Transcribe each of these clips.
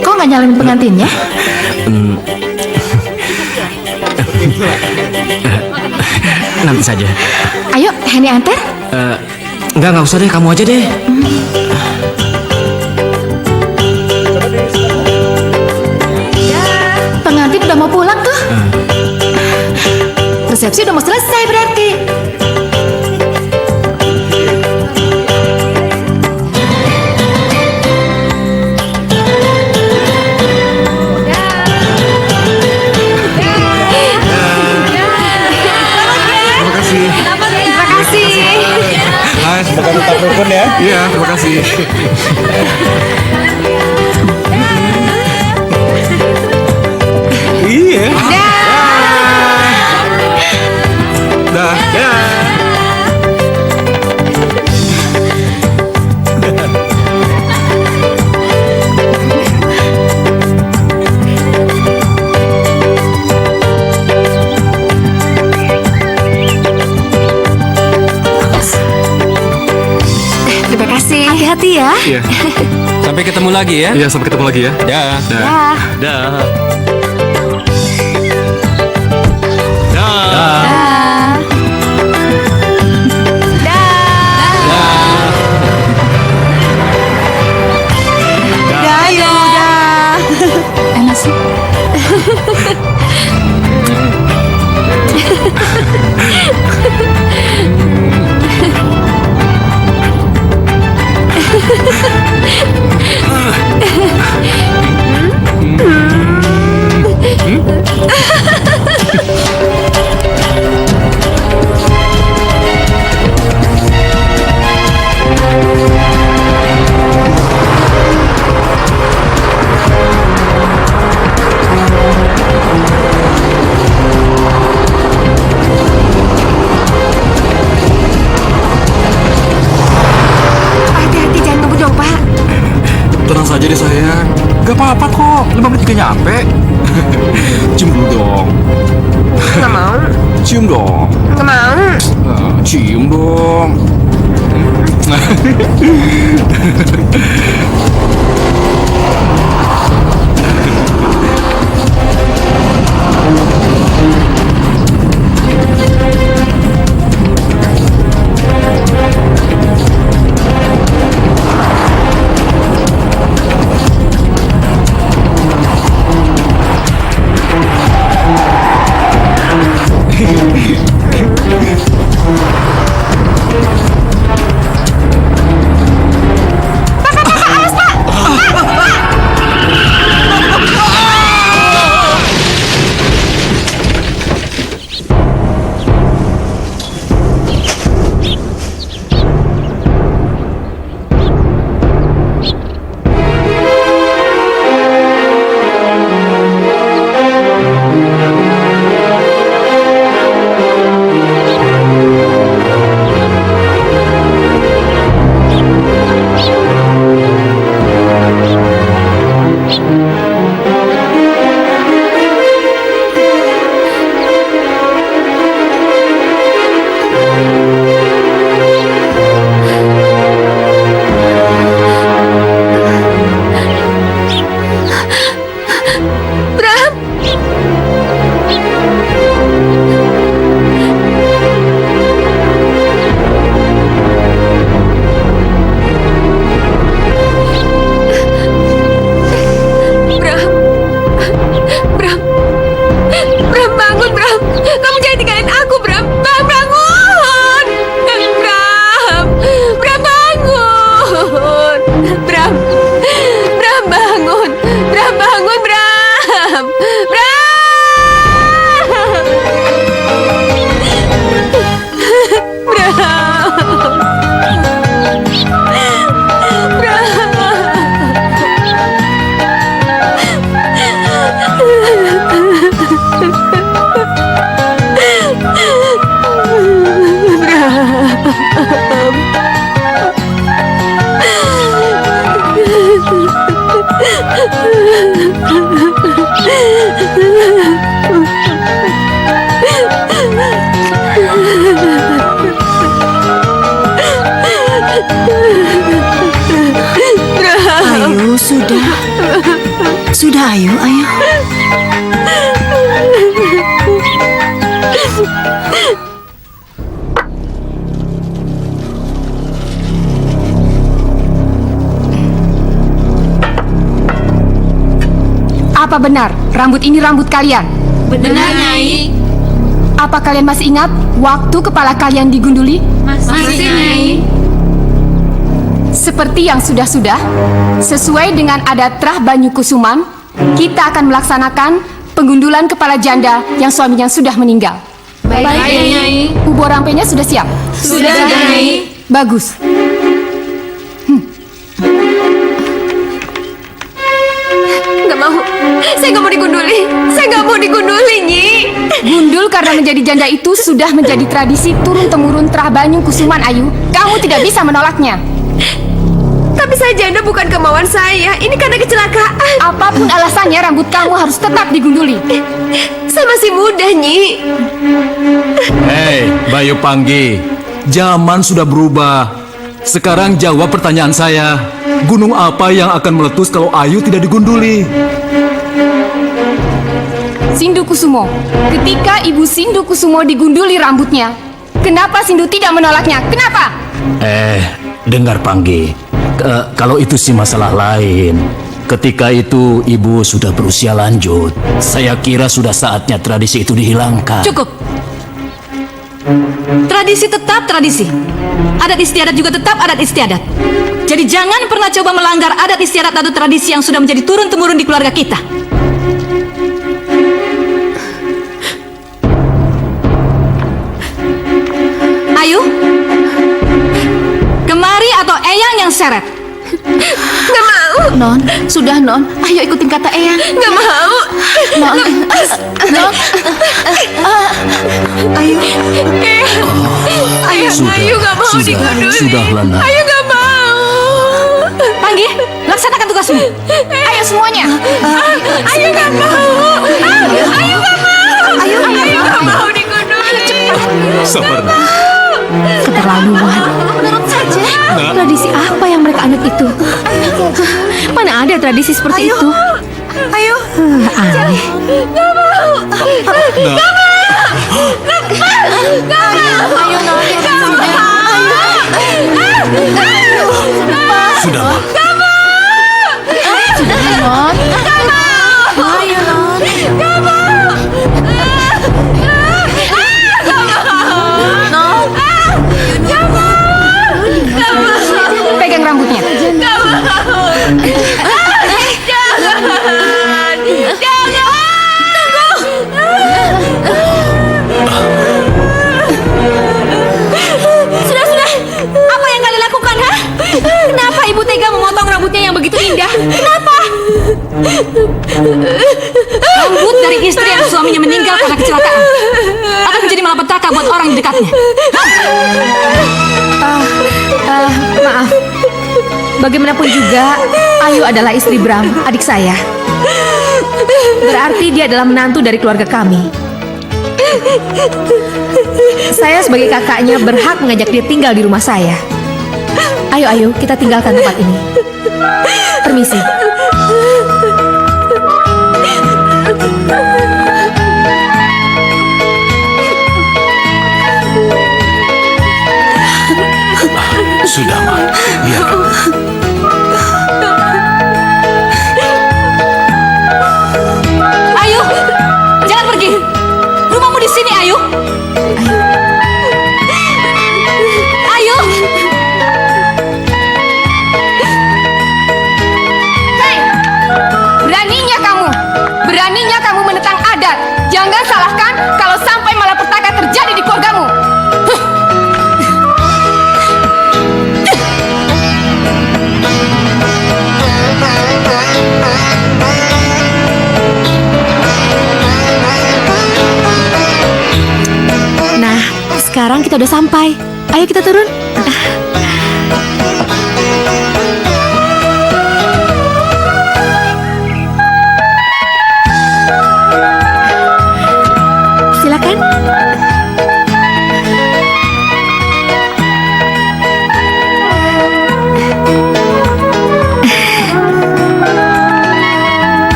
Kok nggak nyalain pengantinnya? Nanti saja. Ayo, Henny antar. Nggak usah deh, kamu aja deh. Pengantin udah mau pulang tuh. Resepsi udah mau selesai berarti. Iya, terima kasih. Iya. Dah. Terima kasih. Hati-hati ya. Iya. Sampai ketemu lagi ya. Iya, sampai ketemu lagi ya. Dah. Dah. Dah. Enak sih. Hati-hati, jangan ngebut dong, Pak. Tenang saja deh sayang. Gak apa-apa kok. 5 menit juga nyampe. Cium dulu dong. Nggak mau. Cium dong. Nggak mau. Cium dong. Ayo, sudah. Sudah, ayo. Apa benar rambut ini rambut kalian? Benar, Nyai. Apa kalian masih ingat waktu kepala kalian digunduli? Masih, Nyai. Seperti yang sudah-sudah, sesuai dengan adat Trah Banyu Kusuman, kita akan melaksanakan penggundulan kepala janda yang suaminya sudah meninggal. Baik, Nyai. Ubor rampenya sudah siap? Sudah, Nyai. Bagus. Saya nggak mau digunduli. Saya nggak mau digunduli, Nyi. Gundul karena menjadi janda itu sudah menjadi tradisi turun-temurun Trah Banyu Kusuman, Ayu. Kamu tidak bisa menolaknya. Tapi saya janda bukan kemauan saya. Ini karena kecelakaan. Apapun alasannya, rambut kamu harus tetap digunduli. Saya masih muda, Nyi. Hei, Bayu Panggi. Zaman sudah berubah. Sekarang jawab pertanyaan saya. Gunung apa yang akan meletus kalau Ayu tidak digunduli? Sindu Kusumo. Ketika Ibu Sindu Kusumo digunduli rambutnya, kenapa Sindu tidak menolaknya? Kenapa? Dengar Panggi, kalau itu sih masalah lain. Ketika itu ibu sudah berusia lanjut. Saya kira sudah saatnya tradisi itu dihilangkan. Cukup. Tradisi tetap tradisi. Adat istiadat juga tetap adat istiadat. Jadi jangan pernah coba melanggar adat istiadat atau tradisi yang sudah menjadi turun-temurun di keluarga kita. Ayu, kemari atau Eyang yang seret? Nggak mau. Non, sudah Non. Ayo ikutin kata Eyang. Nggak mau. Non, Non. Ayu, Ayu nggak mau digunduli. Sudah Lana. Ayu nggak mau. Panggi, laksanakan tugasmu. Ayo semuanya. Ayu nggak mau. Ayu nggak mau. Ayu nggak mau digunduli. Sabar. Keterlaluan. Menurut saja. Tradisi apa yang mereka anut itu? Mana ada tradisi seperti itu? Ayo. Aneh. Sudah, Ma. Non. Pegang rambutnya. Sudah. Apa yang kalian lakukan, ha? Kenapa ibu tega memotong rambutnya yang begitu indah? Kenapa? Rambut dari istri yang suaminya meninggal karena kecelakaan akan menjadi malapetaka buat orang di dekatnya. Maaf. Bagaimanapun juga, Ayu adalah istri Bram, adik saya. Berarti dia adalah menantu dari keluarga kami. Saya sebagai kakaknya berhak mengajak dia tinggal di rumah saya. Ayo, kita tinggalkan tempat ini. Permisi. Sudah, Ma. Biarkan. Ayu, jangan pergi. Rumahmu di sini, Ayu. Ayu. Hei, beraninya kamu menentang adat. Jangan salahkan kalau sampai malapetaka terjadi di keluargamu. Nah, sekarang kita udah sampai. Ayo kita turun. Silakan.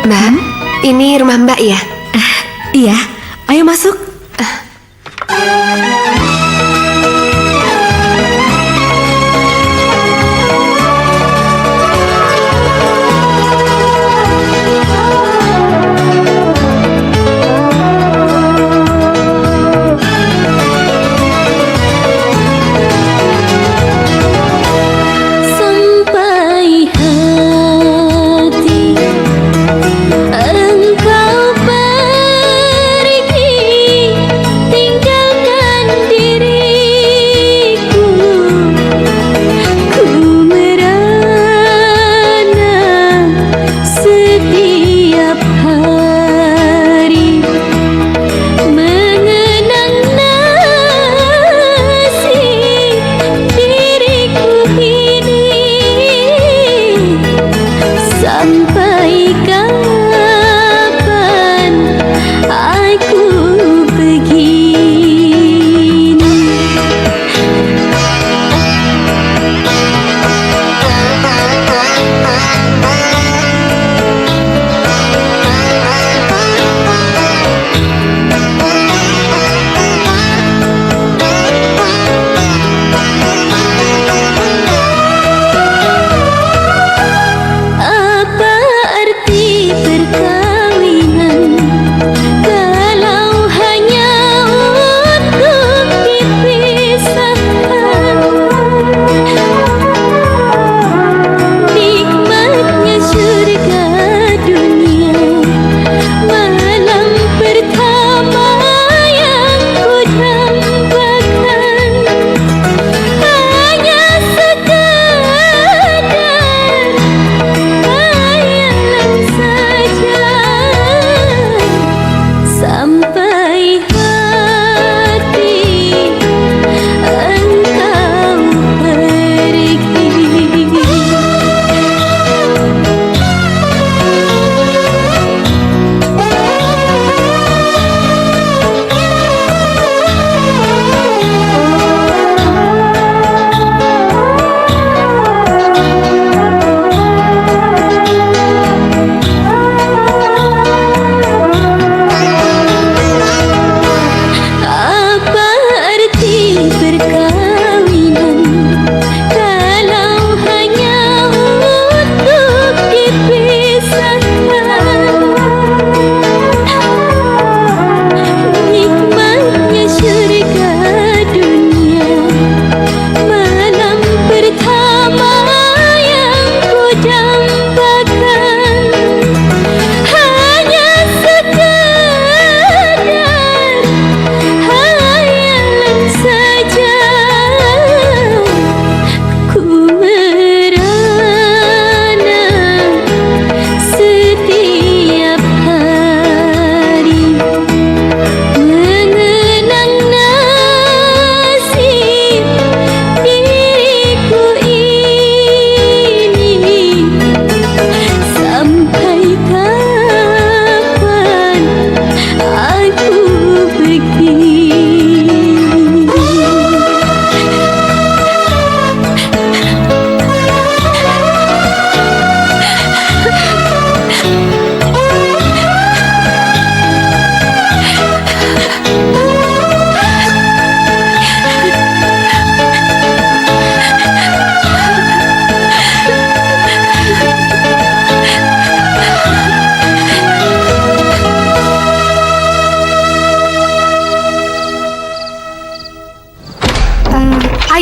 Mbak, ini rumah Mbak ya? Iya, ayo masuk. Sampai hati engkau pergi,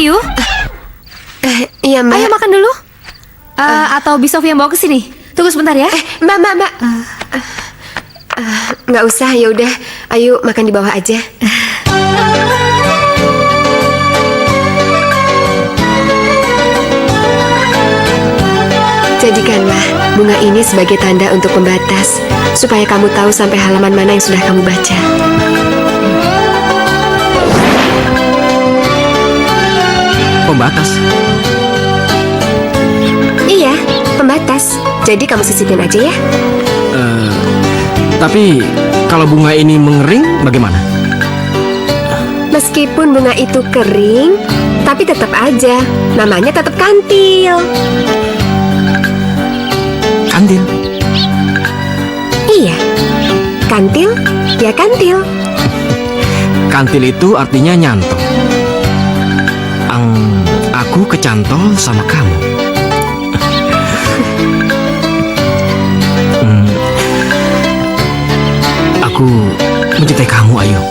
Ayu, Iya, Mbak. ayo makan dulu. Atau Bi Sofi yang bawa ke sini. Tunggu sebentar ya. Mbak. Nggak usah, ya udah. Ayo makan di bawah aja. Jadikanlah bunga ini sebagai tanda untuk pembatas, supaya kamu tahu sampai halaman mana yang sudah kamu baca. Pembatas. Iya, pembatas. Jadi kamu sisipin aja ya. Tapi kalau bunga ini mengering bagaimana? Meskipun bunga itu kering, tapi tetap aja namanya tetap kantil. Kantil. Iya, kantil ya kantil. Kantil itu artinya nyantol. Aku kecantol sama kamu. Aku mencintai kamu, Ayu.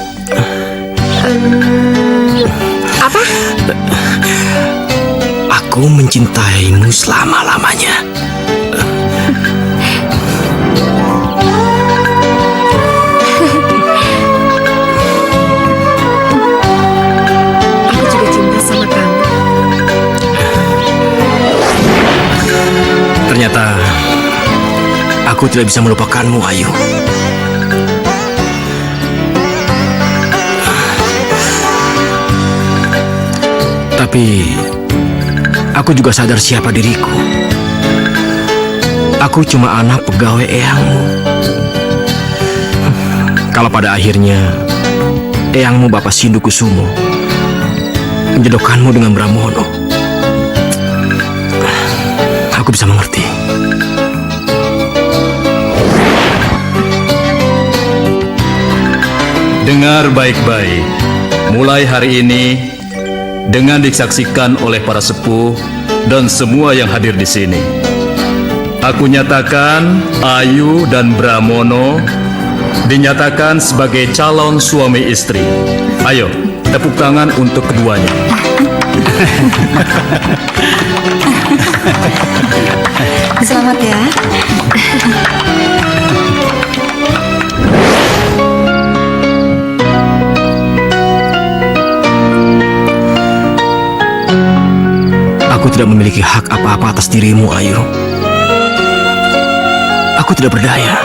Apa? Aku mencintaimu selama-lamanya. Aku juga cinta sama kamu. Ternyata aku tidak bisa melupakanmu, Ayu. Tapi aku juga sadar siapa diriku. Aku cuma anak pegawai eyangmu. Kalau pada akhirnya eyangmu Bapak Sindu Kusumo menjodohkanmu dengan Bramono, aku bisa mengerti. Dengar baik-baik. Mulai hari ini, dengan disaksikan oleh para sepuh dan semua yang hadir di sini, aku nyatakan Ayu dan Bramono dinyatakan sebagai calon suami istri. Ayo, tepuk tangan untuk keduanya. Selamat ya. Aku tidak memiliki hak apa-apa atas dirimu, Ayu. Aku tidak berdaya,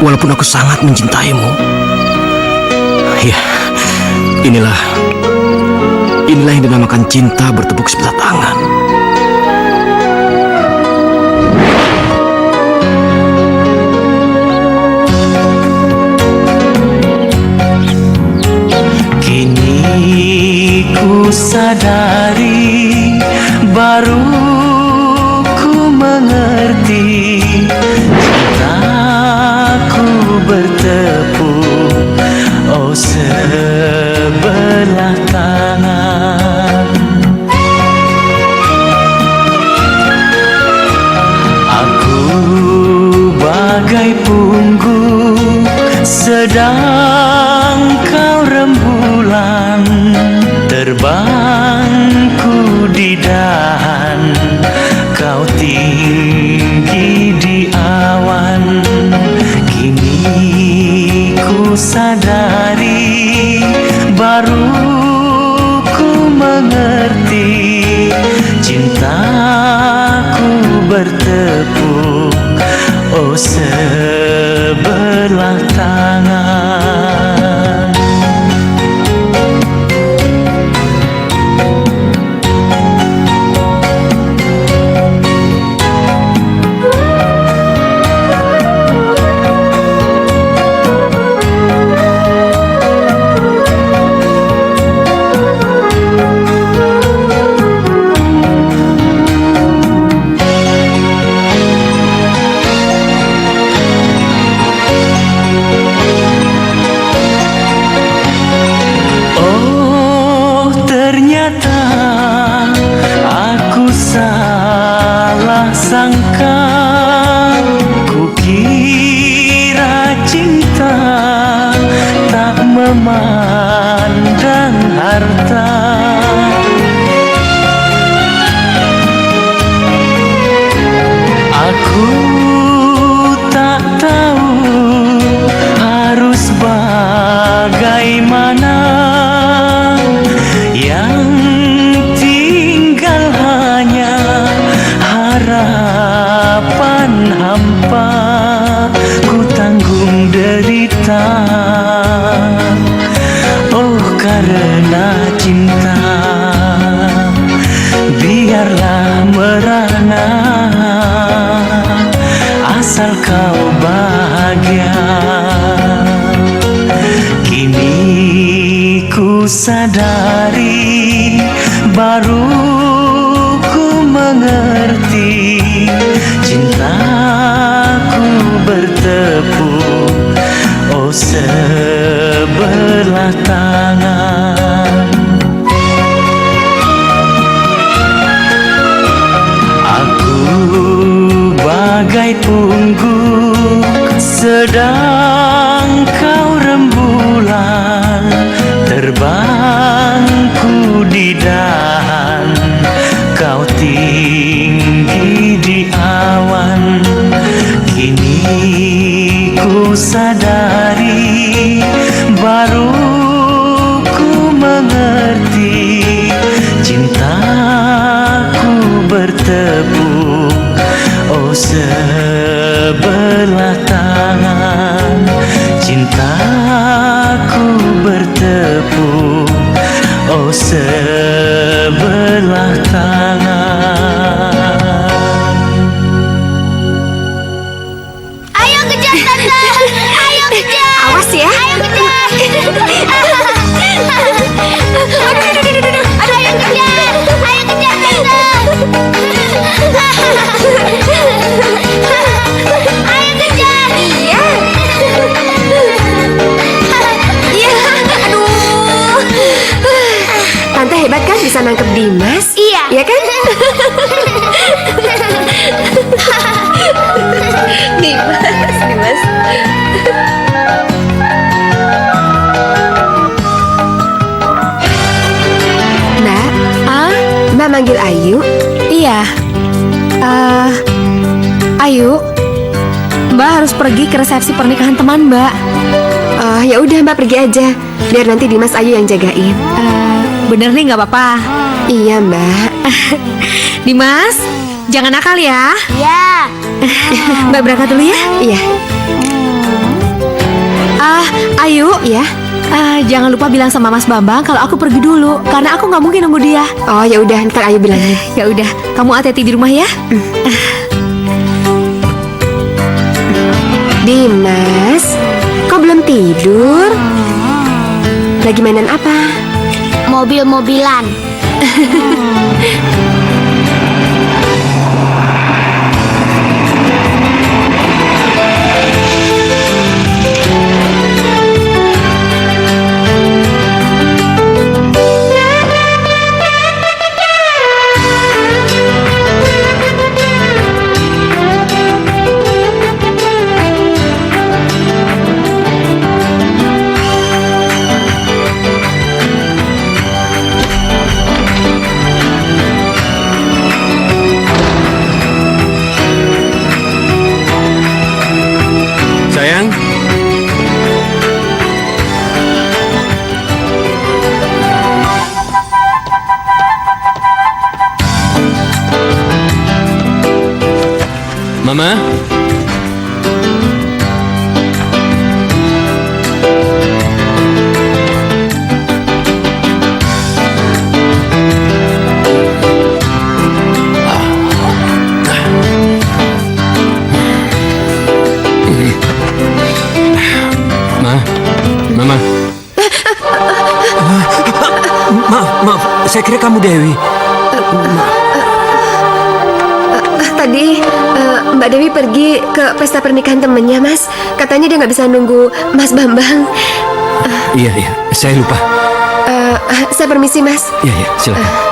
walaupun aku sangat mencintaimu. Ya, inilah yang dinamakan cinta bertepuk sebelah tangan. Kini ku sadari, baru ku mengerti, cintaku bertepuk, oh sebelah tangan. Aku bagai punggung, sedang kau rembulan. Terbangku di dahan, kau tinggi di awan. Kini ku sadari, baru ku mengerti, cintaku bertepuk, oh sebelah tangan. asal kau bahagia. Kini ku sadari, baru ku mengerti, cintaku bertepuk, oh sebelah tangan. Aku bagai pungguk, sedang kau rembulan, terbangku di dahan, kau tinggi di awan. Kini ku sadari, baru ku mengerti, cintaku bertepuk, oh sebelah tangan. Cintaku bertepuk, oh sebelah tangan. Ayo kejar tante. Ayo kejar. Awas ya. Ayo kejar. Aduh, ayo kejar. Ayo kejar tante. Ayo kejar. Iya. Iya, aduh. Tante hebat kan bisa nangkep Dimas? Iya. Iya kan? Dimas. Mbak, Mbak manggil Ayu. Iya. Ayu, Mbak harus pergi ke resepsi pernikahan teman Mbak. Oh, ya udah Mbak pergi aja. Biar nanti Dimas Ayu yang jagain. Bener nih nggak apa-apa. Iya Mbak. Dimas, jangan nakal ya. Ya. Mbak berangkat dulu ya. Iya. Ayu, Iya. jangan lupa bilang sama Mas Bambang kalau aku pergi dulu, karena aku nggak mungkin nunggu dia. Oh ya udah, ntar Ayu bilangin. Ya udah, kamu hati-hati di rumah ya. Dimas, kok belum tidur? Lagi mainan apa? Mobil-mobilan. Sayang, Mama. Mama. Maaf, saya kira kamu Dewi. Tadi Mbak Dewi pergi ke pesta pernikahan temennya Mas. Katanya dia nggak bisa nunggu Mas Bambang. Iya, saya lupa. Saya permisi Mas. Iya, silakan.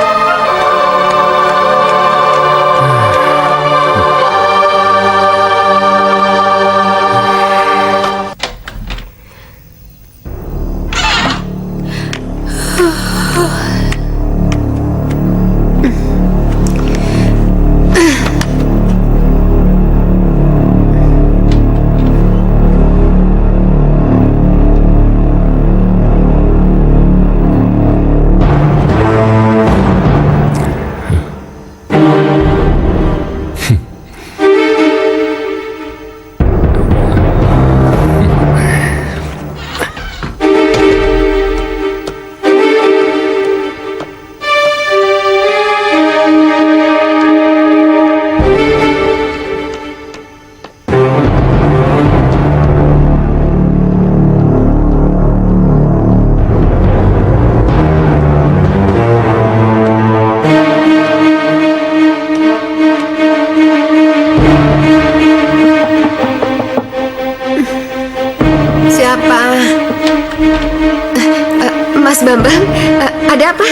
Ada apa?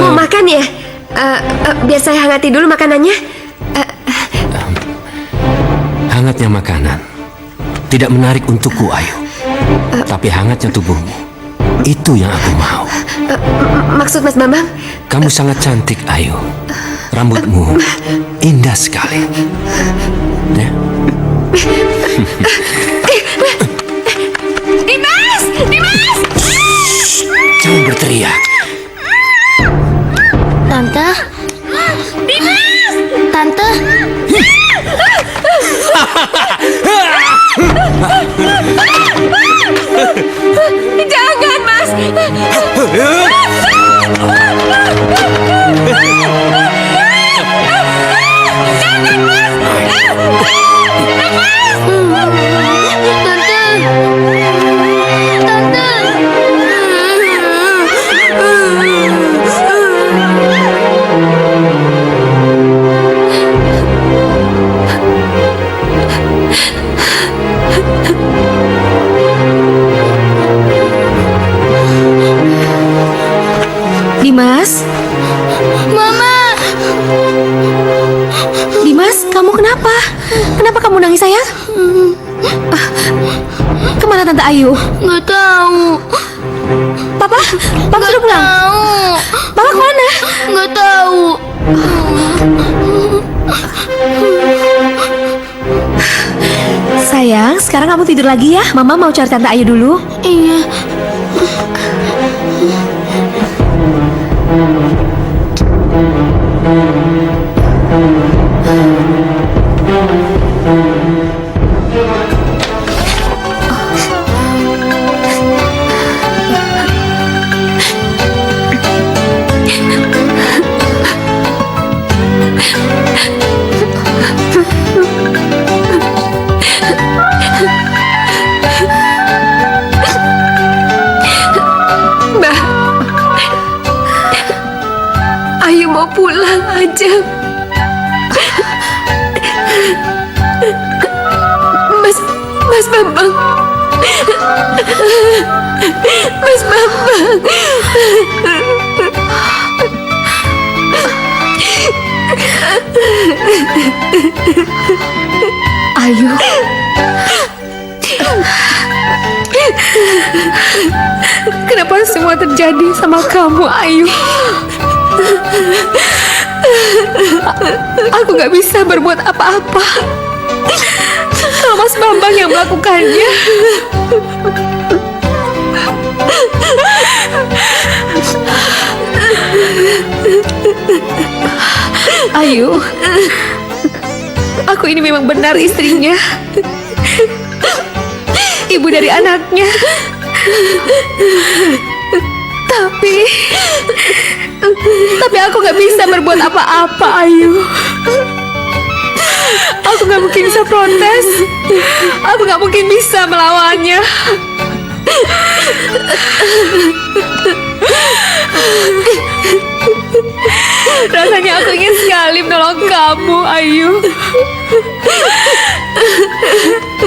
Mau makan ya? Biar saya hangati dulu makanannya. Hangatnya makanan tidak menarik untukku, Ayu. Tapi hangatnya tubuhmu, itu yang aku mau. Maksud Mas Bambang? Kamu sangat cantik, Ayu. Rambutmu indah sekali. Ya. Dimas! Dimas! Jangan berteriak. Tante? Dimas! Tante? Jangan, Mas! Dimas? Mama! Dimas, kamu kenapa? Kenapa kamu nangis, sayang? Kemana Tante Ayu? Nggak tahu. Papa? Papa sudah pulang? Tahu. Papa kemana? Nggak tahu. Sayang, sekarang kamu tidur lagi ya. Mama mau cari Tante Ayu dulu. Iya. Mbak, Ayu mau pulang aja. Mas Bambang. Mas Bambang. Ayu. Kenapa semua terjadi sama kamu, Ayu? Aku gak bisa berbuat apa-apa. Kalau Mas Bambang yang melakukannya. Ayu, aku ini memang benar istrinya, ibu dari anaknya. Tapi aku gak bisa berbuat apa-apa, Ayu. Aku gak mungkin bisa protes. Aku gak mungkin bisa melawannya. Rasanya aku ingin sekali menolong kamu, Ayu.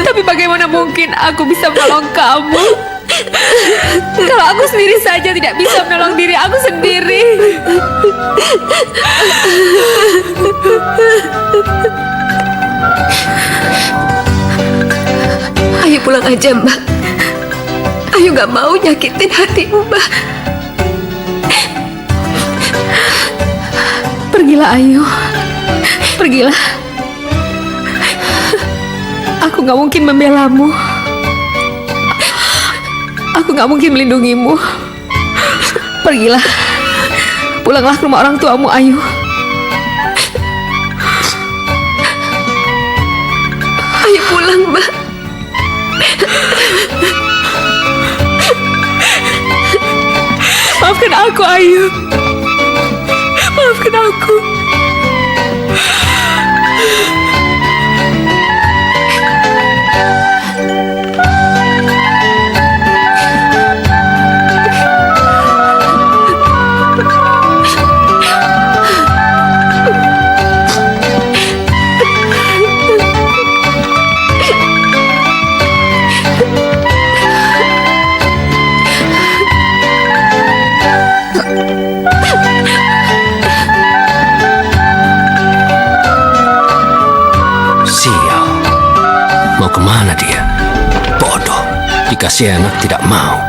Tapi bagaimana mungkin aku bisa menolong kamu kalau aku sendiri saja tidak bisa menolong diri aku sendiri? Ayu pulang aja, Mbak. Ayu gak mau nyakitin hati Mbak. Pergilah, Ayu. Pergilah. Aku gak mungkin membelamu. Aku gak mungkin melindungimu. Pergilah. Pulanglah ke rumah orang tuamu, Ayu. Ayu pulang, Mbak. Maafkan aku, Ayu. Maafkan aku. jika si anak tidak mau.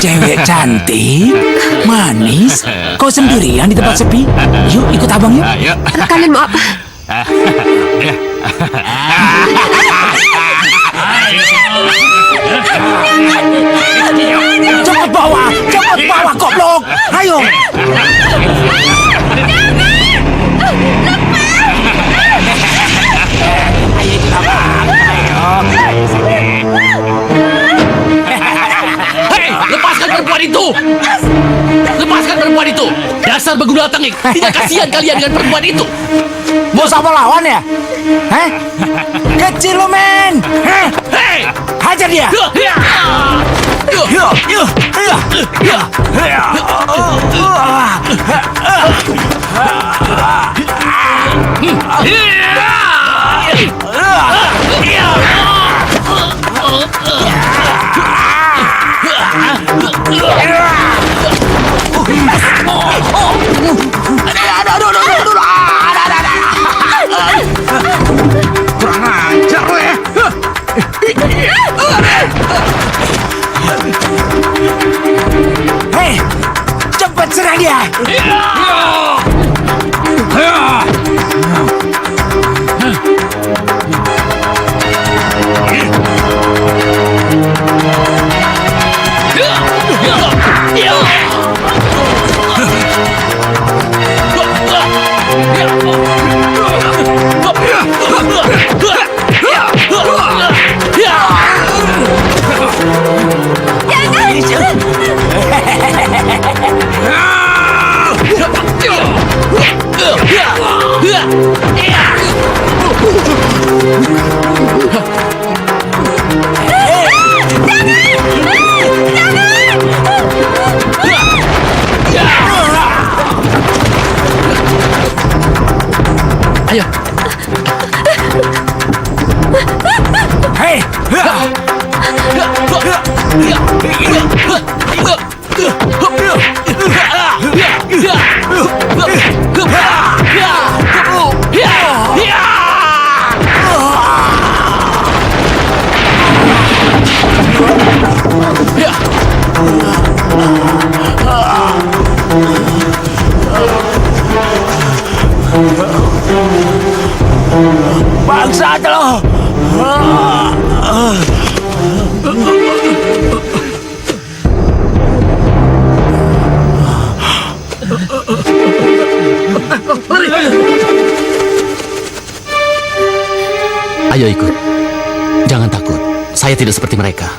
Cewek cantik, manis, kau sendirian di tempat sepi? Yuk ikut abang yuk. Kalian mau apa? Cepat bawa goblok. Ayo. Lepaskan perempuan itu! Lepaskan perempuan itu! Dasar begundal tengik! Tidak kasihan kalian dengan perempuan itu! Mau sama lawan ya? Hah? Kecil lo men! Hei! Hajar dia! Kurang ajar lo ya. Hei, cepat serang dia. Ayo. Hei, bangsat lo. Ayo ikut. Jangan takut. Saya tidak seperti mereka.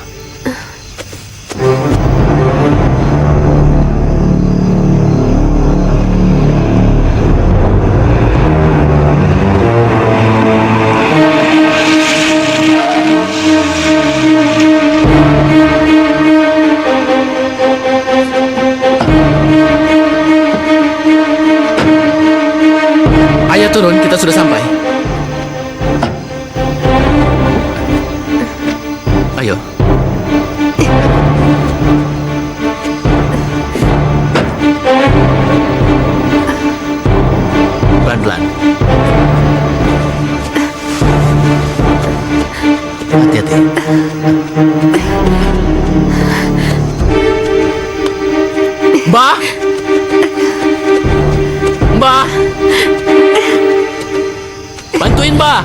Ayo turun, kita sudah sampai. Ayo. Pelan-pelan. Hati-hati. Mbak! Mbak! Bantuin, Mbak!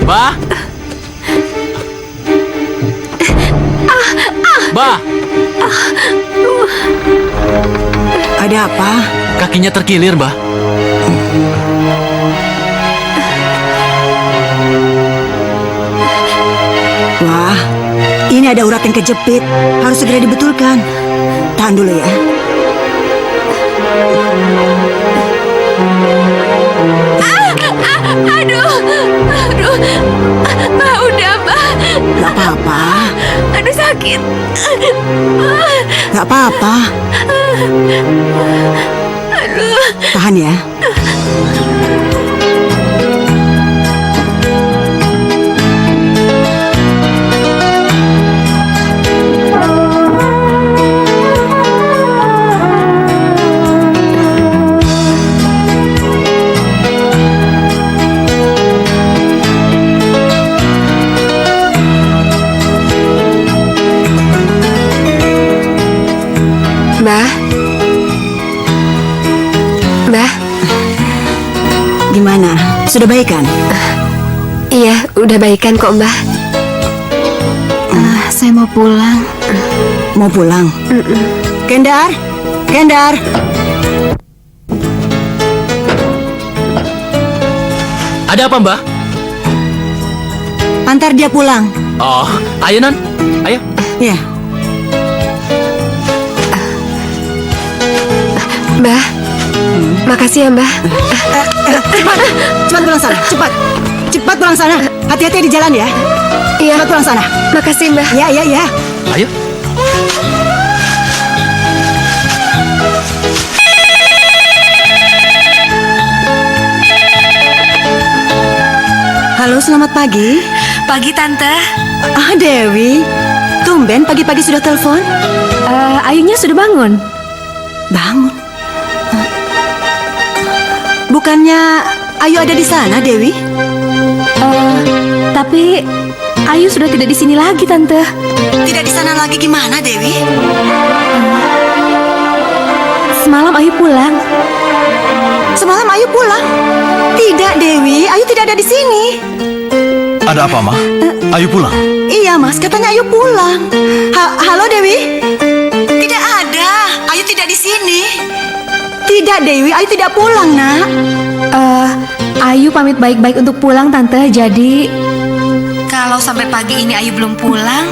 Mbak! Mbak! Ada apa? Kakinya terkilir, Mbak. Wah, ini ada urat yang kejepit. Harus segera dibetulkan. Tahan dulu ya. Aduh, Mbak, udah, Mbak. Gak apa-apa. Aduh, sakit. Gak apa-apa. Aduh. Tahan ya. Mbak. Gimana? Sudah baikan? Iya, udah baikan kok, Mbak. Saya mau pulang. Mau pulang? Kendar? Kendar? Ada apa, Mbak? Antar dia pulang. Oh, ayo, Non. Ayo. Ya. Mbak, makasih ya, Mbak. Cepat, cepat pulang sana, cepat. Cepat pulang sana. Hati-hati di jalan ya. Iya. Cepat pulang sana. Makasih, Mbak. Ya, ya, ya. Ayo. Halo, selamat pagi. Pagi, Tante. Ah, Dewi. Tumben pagi-pagi sudah telepon. Ayunya sudah bangun. Bangun? Bukannya Ayu ada di sana, Dewi? Tapi Ayu sudah tidak di sini lagi, Tante. Tidak di sana lagi gimana, Dewi? Semalam Ayu pulang. Semalam Ayu pulang? Tidak, Dewi. Ayu tidak ada di sini. Ada apa, Ma? Ayu pulang? Iya, Mas. Katanya Ayu pulang. Halo, Dewi? Tidak ada. Ayu tidak di sini. Tidak, Dewi. Ayu tidak pulang, Nak. Ayu pamit baik-baik untuk pulang, Tante. Jadi kalau sampai pagi ini Ayu belum pulang,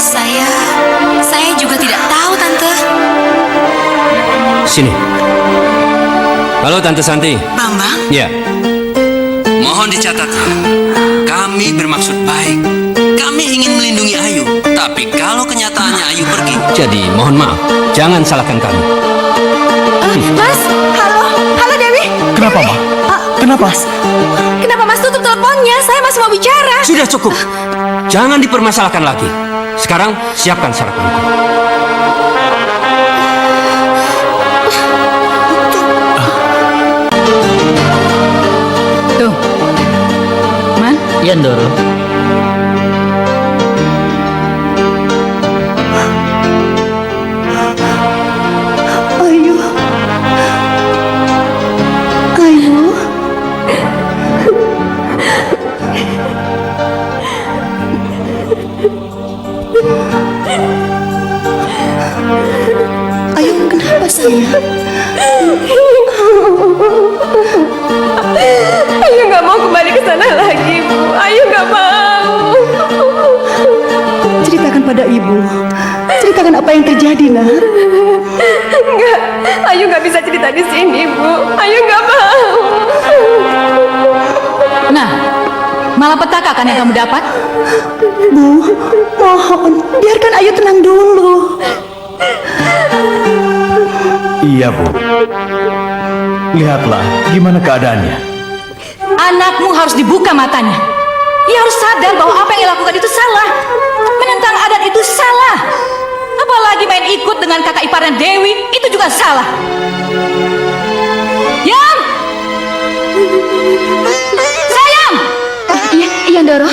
saya juga tidak tahu, Tante. Sini. Halo Tante Santi. Bambang? Ya. Mohon dicatat ya. Kami bermaksud baik. Kami ingin melindungi Ayu. Tapi kalau kenyataannya Ayu pergi, jadi mohon maaf. Jangan salahkan kami. Mas, halo Dewi. Kenapa, Ma? Kenapa? kenapa Mas tutup teleponnya? Saya masih mau bicara. Sudah cukup. Jangan dipermasalahkan lagi. Sekarang siapkan sarapanku. Tuh. Man? Iya, Ndoro. Ayu. Ayu, kenapa sayang? Ayu nggak mau kembali ke sana lagi, Bu. Ayu nggak mau. Ceritakan pada ibu. Ceritakan apa yang terjadi, Nak. Enggak, Ayu nggak bisa cerita di sini, Bu. Ayu nggak mau. Nah, malapetaka kan yang kamu dapat? Bu, mohon biarkan Ayu tenang dulu. Iya, Bu. Lihatlah gimana keadaannya. Anakmu harus dibuka matanya. Ia harus sadar bahwa apa yang ia lakukan itu salah. Menentang adat itu salah. Apalagi main ikut dengan kakak iparnya Dewi, itu juga salah. Yam! Sayang! Iya, Ndoro.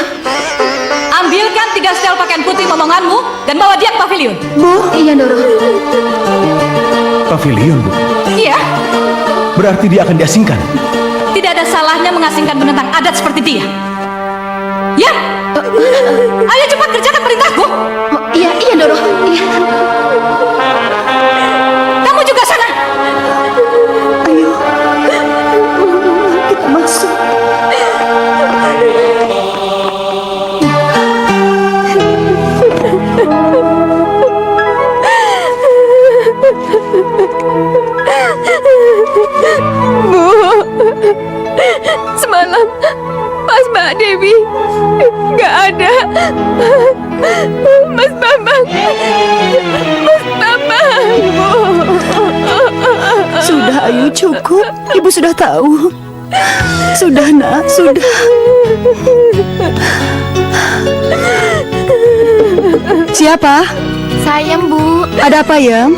Ambilkan 3 setel pakaian putih momonganmu dan bawa dia ke pavilion. Bu, iya, Ndoro. Pavilion, Bu. Iya, Berarti dia akan diasingkan. tidak ada salahnya mengasingkan penentang adat seperti dia. Yam! Ayo cepat kerjakan perintahku. Iya, Ndoro. Iya. Kamu juga sana. Ayo, kita masuk. Bu, semalam pas Mbak Dewi nggak ada. Mas Bambang, Bu. Sudah, Ayu, cukup. Ibu sudah tahu. Sudah, Nak, sudah. Siapa? Sayang, Bu. Ada apa, ya?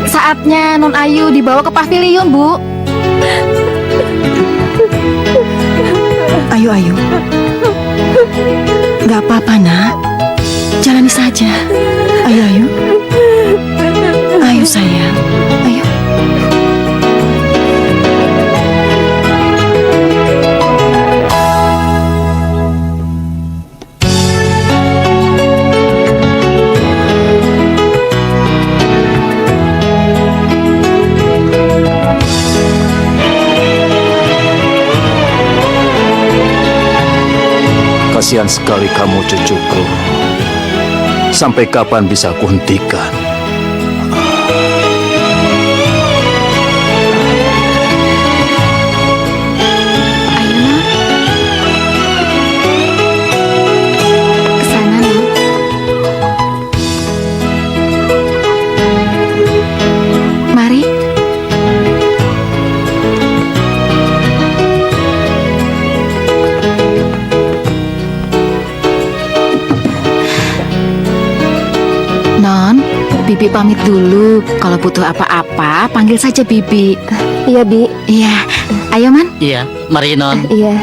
Saatnya Non Ayu dibawa ke pavilion, Bu. Ayu. Gak apa-apa, Nak. Jalani saja. Ayo. Ayo, sayang. Ayo. Kasihan sekali kamu, cucuku. Sampai kapan bisa aku hentikan? Kesana, Non. Mari. Non, Bibi pamit dulu. Kalau butuh apa-apa, panggil saja Bibi. Iya, Bi. Iya. Ayo, Man. Iya, mari Non. Iya.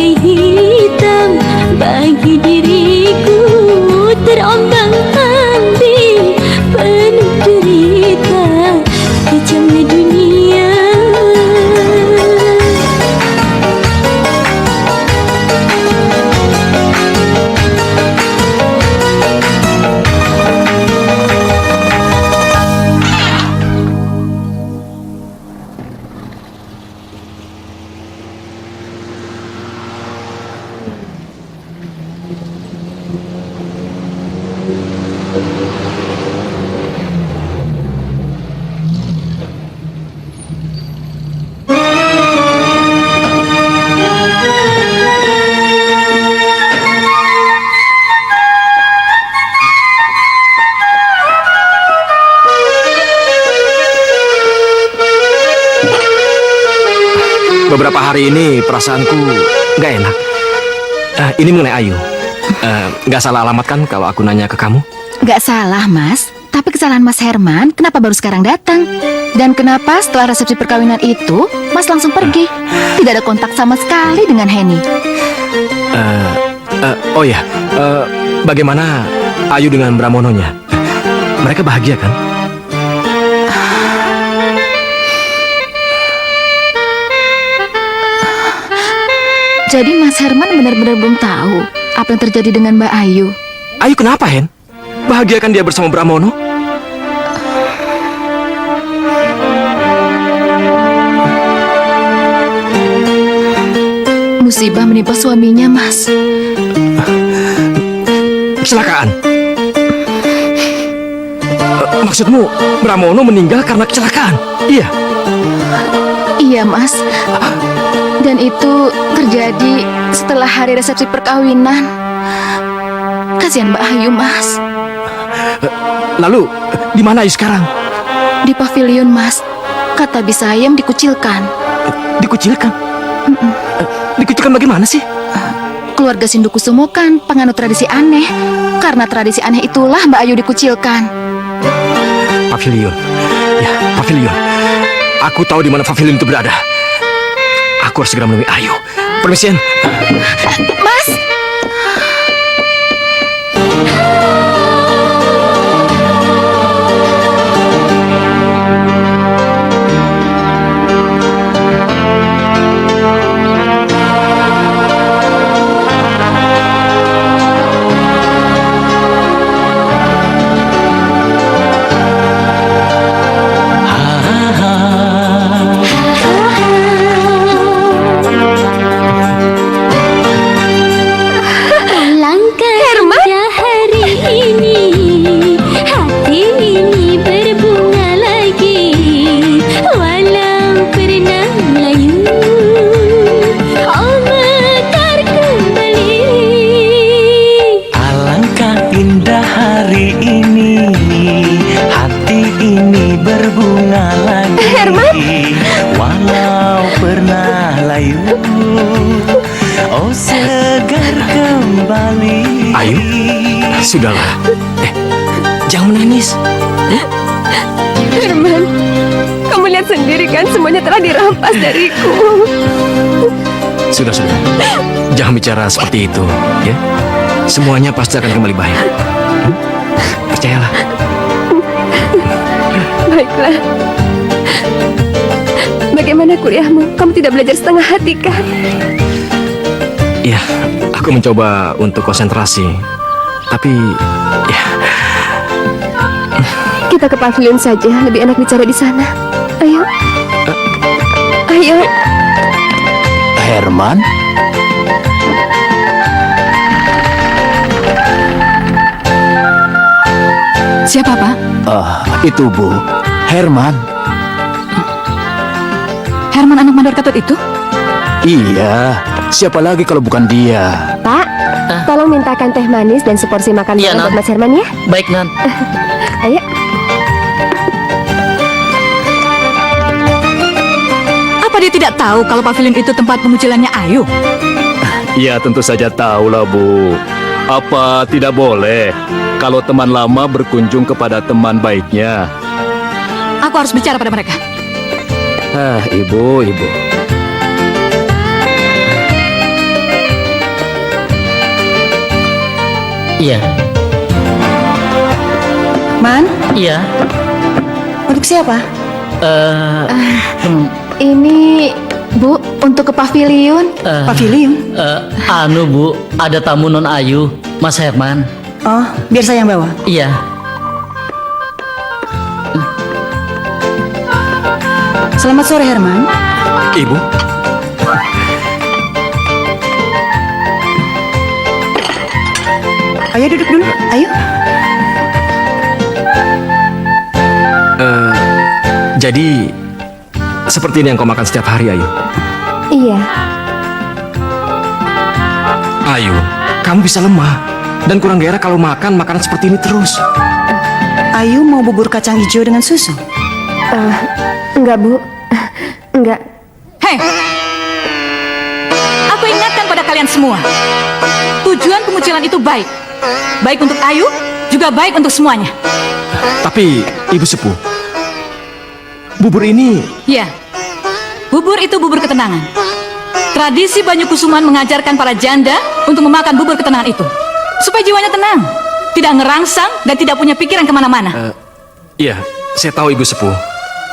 bagai hitam bagi diriku, terombang-ambing penuh derita, kejamnya dunia. Beberapa hari ini perasaanku nggak enak. Ini mengenai Ayu. Nggak salah alamat kan kalau aku nanya ke kamu? Gak salah, Mas. Tapi kesalahan Mas Herman, kenapa baru sekarang datang? Dan kenapa setelah resepsi perkawinan itu, Mas langsung pergi? Tidak ada kontak sama sekali dengan Henny. Oh ya, bagaimana Ayu dengan Bramononya? Mereka bahagia kan? Jadi Mas Herman benar-benar belum tahu apa yang terjadi dengan Mbak Ayu. Ayu kenapa, Hen? Bahagia kan dia bersama Bramono? Musibah menimpa suaminya, Mas. Kecelakaan? Maksudmu Bramono meninggal karena kecelakaan? Iya? Iya, Mas. Dan itu terjadi setelah hari resepsi perkawinan. Kasihan Mbak Ayu, Mas. Lalu, di mana Ayu sekarang? Di pavilion, Mas. Kata Bisayem dikucilkan. Dikucilkan? Dikucilkan bagaimana sih? Keluarga Sindukusumo kan penganut tradisi aneh. Karena tradisi aneh itulah Mbak Ayu dikucilkan. Pavilion. Ya, pavilion. Aku tahu di mana pavilion itu berada. Aku harus segera menemui Ayu. Permisi, Mas! Ayu, sudahlah. Jangan menangis. Herman, kamu lihat sendiri kan semuanya telah dirampas dariku. Sudah. Jangan bicara seperti itu, ya. Semuanya pasti akan kembali baik. Percayalah. Baiklah. Bagaimana kuliahmu? Kamu tidak belajar setengah hati kan? Ya, aku mencoba untuk konsentrasi. Tapi, ya. Kita ke pavilion saja, lebih enak bicara di sana. Ayo. Ayo. Herman? Siapa, Pak? Itu Bu, Herman. Herman anak mandor Ketut itu? Iya, siapa lagi kalau bukan dia? Pak, tolong mintakan teh manis dan seporsi makan malam buat Mas Herman ya. Baik, Nan. Ayo. Apa dia tidak tahu kalau pavilion itu tempat pengucilannya Ayu? Ya tentu saja tahulah, Bu. Apa tidak boleh kalau teman lama berkunjung kepada teman baiknya? Aku harus bicara pada mereka. Ibu. Iya. Man? Iya. Untuk siapa? Ini, Bu, untuk ke pavilion. Pavilion? Anu Bu, ada tamu non Ayu, Mas Herman. Oh, biar saya yang bawa. Iya. Selamat sore, Herman. Ibu. Ayo duduk dulu, ayo. Jadi seperti ini yang kau makan setiap hari, Ayu. Iya. Ayu, kamu bisa lemah dan kurang gairah kalau makan makanan seperti ini terus. Ayu mau bubur kacang hijau dengan susu? Enggak, Bu. Enggak. Hei! Aku ingatkan pada kalian semua. Tujuan pengucilan itu baik. Baik untuk Ayu, juga baik untuk semuanya. Tapi, Ibu Sepuh, bubur ini... Ya, bubur itu bubur ketenangan. Tradisi Banyu Kusuman mengajarkan para janda untuk memakan bubur ketenangan itu. Supaya jiwanya tenang, tidak ngerangsang dan tidak punya pikiran kemana-mana. Iya, saya tahu Ibu Sepuh.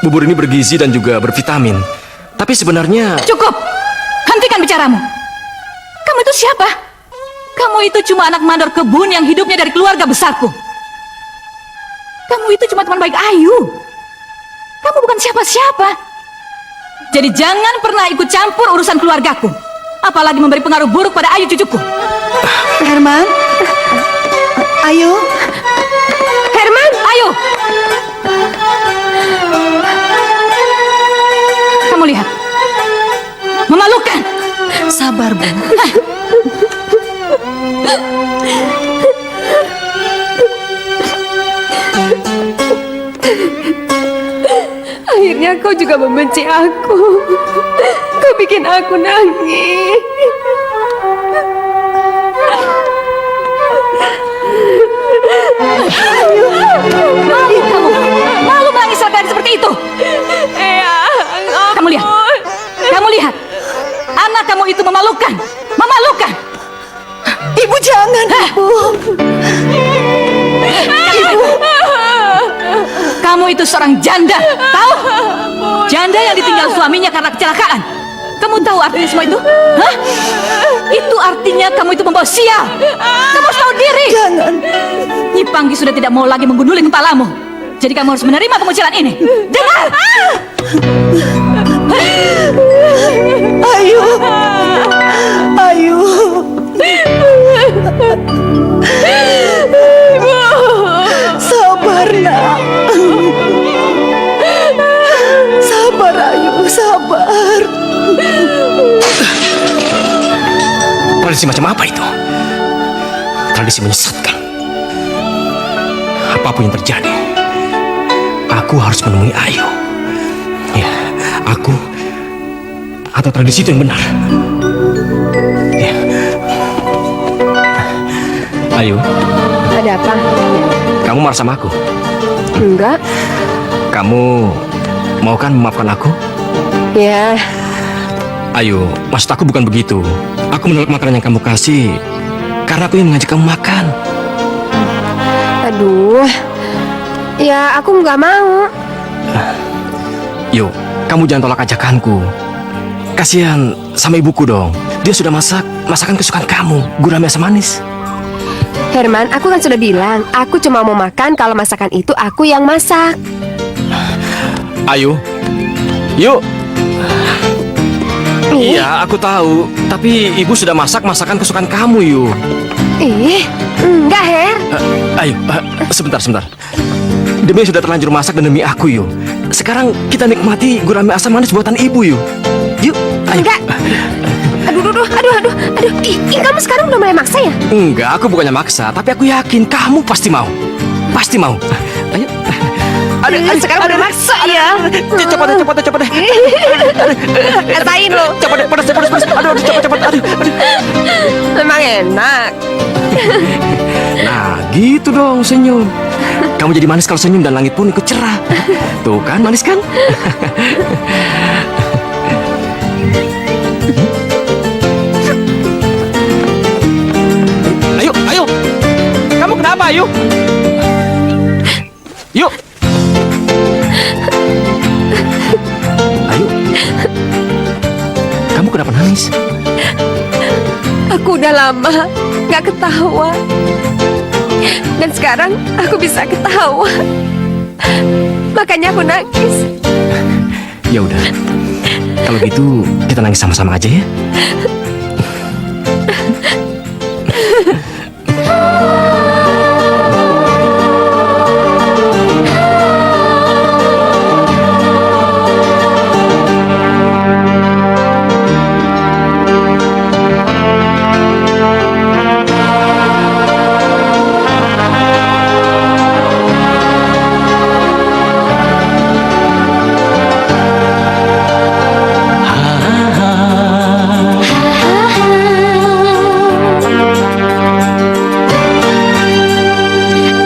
Bubur ini bergizi dan juga bervitamin. Tapi sebenarnya... Cukup! Hentikan bicaramu. Kamu itu siapa? Kamu itu cuma anak mandor kebun yang hidupnya dari keluarga besarku. Kamu itu cuma teman baik Ayu. Kamu bukan siapa-siapa. Jadi jangan pernah ikut campur urusan keluargaku. Apalagi memberi pengaruh buruk pada Ayu cucuku. Herman? Ayu? Herman! Ayu! Kamu lihat. Memalukan. Sabar, Bu. Akhirnya kau juga membenci aku. Kau bikin aku nangis. Malu kamu. Malu menangis saat seperti itu. Kamu lihat. Kamu lihat. Anak kamu itu memalukan. Memalukan. Ibu jangan, Ibu. Ibu. Kamu itu seorang janda, tahu? Janda yang ditinggal suaminya karena kecelakaan. Kamu tahu artinya semua itu? Hah? Itu artinya kamu itu membawa sial. Kamu harus tahu diri. Jangan. Nyi Panggi sudah tidak mau lagi menggunduli kepalamu. Jadi kamu harus menerima pengucilan ini. Dengar! Ayu. Ayu. Sabar, Nak. Sabar, Ayu, sabar. Tradisi macam apa itu? Tradisi menyesatkan. Apapun yang terjadi, aku harus menemui Ayu. Ya, aku atau tradisi itu yang benar. Ya. Ayu, Ada apa? kamu marah sama aku? Enggak. Kamu mau kan memaafkan aku? Ya. Ayu, maksud aku bukan begitu. Aku menolak makanan yang kamu kasih karena aku yang mengajak kamu makan. Aduh. Ya, aku nggak mau. Yuk, kamu jangan tolak ajakanku. Kasihan sama ibuku dong. Dia sudah masak masakan kesukaan kamu, gurame asam manis. Herman, aku kan sudah bilang, aku cuma mau makan kalau masakan itu aku yang masak. Ayu, yuk. Iya, aku tahu. Tapi ibu sudah masak masakan kesukaan kamu, yuk. Enggak, Her. Ayo, sebentar. Demi sudah terlanjur masak dan demi aku, yuk. Sekarang kita nikmati gurame asam manis buatan ibu, yuk. Yuk, ayo. Enggak. Aduh. Kamu sekarang udah mulai maksa ya? Enggak, aku bukannya maksa, tapi aku yakin kamu pasti mau. Pasti mau. Ayo. Aduh, sekarang udah maksa ya. Coba deh. Rasain lo. Coba deh, pedas. Aduh, cepet. Aduh. Memang enak. Nah, gitu dong senyum. Kamu jadi manis kalau senyum dan langit pun ikut cerah. Tuh kan, manis kan? Ayo. Ayu. Yuk. Ayu, kamu kenapa nangis? Aku udah lama gak ketawa. Dan sekarang aku bisa ketawa. Makanya aku nangis. Ya udah, kalau gitu kita nangis sama-sama aja ya.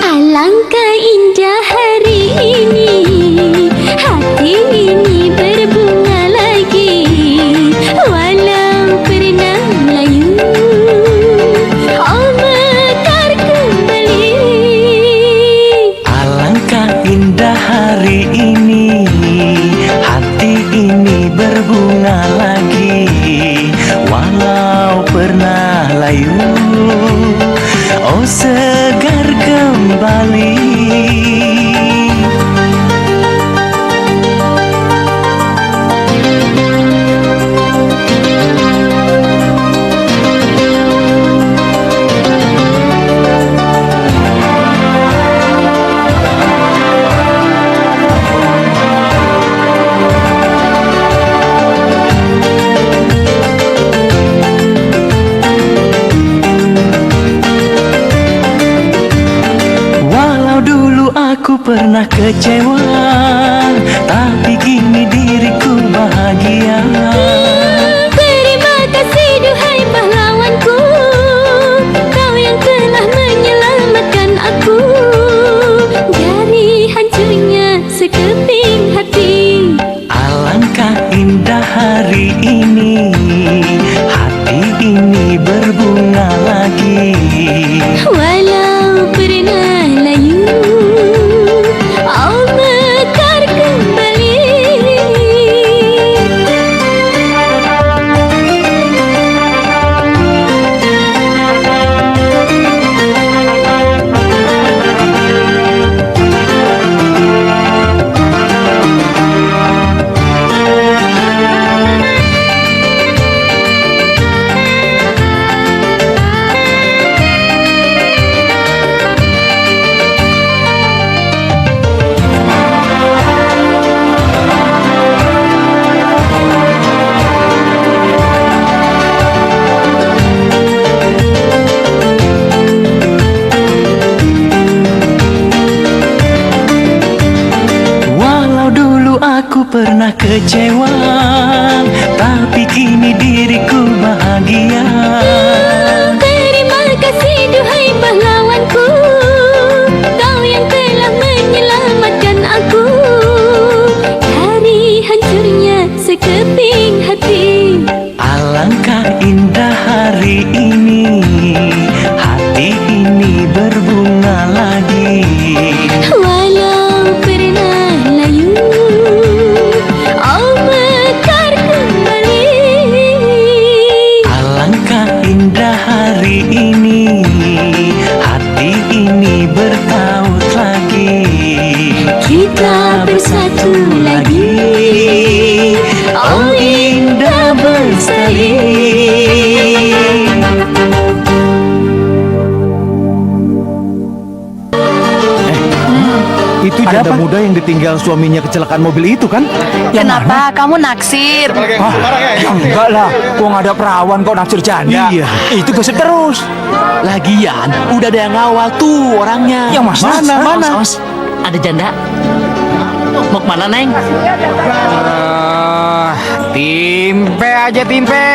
Alangkah indah hari ini, hati ini berbunga lagi, walau pernah layu, oh mekar kembali. Alangkah indah hari ini, hati ini berbunga lagi, walau pernah layu, oh segar kembali. Aku pernah kecewa, tapi kini diriku bahagia. Terima kasih duhai pahlawanku, kau yang telah menyelamatkan aku dari hancurnya sekeping hati. Alangkah indah hari ini, hati ini berbunga lagi, walau pernah layu, oh mekar kembali. Aku pernah kecewa, tapi kini diriku bahagia. Terima kasih duhai pahlawanku, kau yang telah menyelamatkan aku dari hancurnya sekeping hati. Alangkah indah hari ini, hati ini berbunga lagi, walau pernah layu, oh mekar kembali. Alangkah indah hari ini, hati ini bertaut lagi, Kita bersatu lagi, oh indah bestari. Itu janda muda yang ditinggal suaminya kecelakaan mobil itu kan? Kenapa kamu naksir? Enggak lah, kok nggak ada perawan kok naksir janda. Iya, itu gosip terus. Lagian udah ada yang ngawal tuh orangnya. Yang mana? Mana? Awas, ada janda. Mau kemana, Neng? Timpe aja timpe.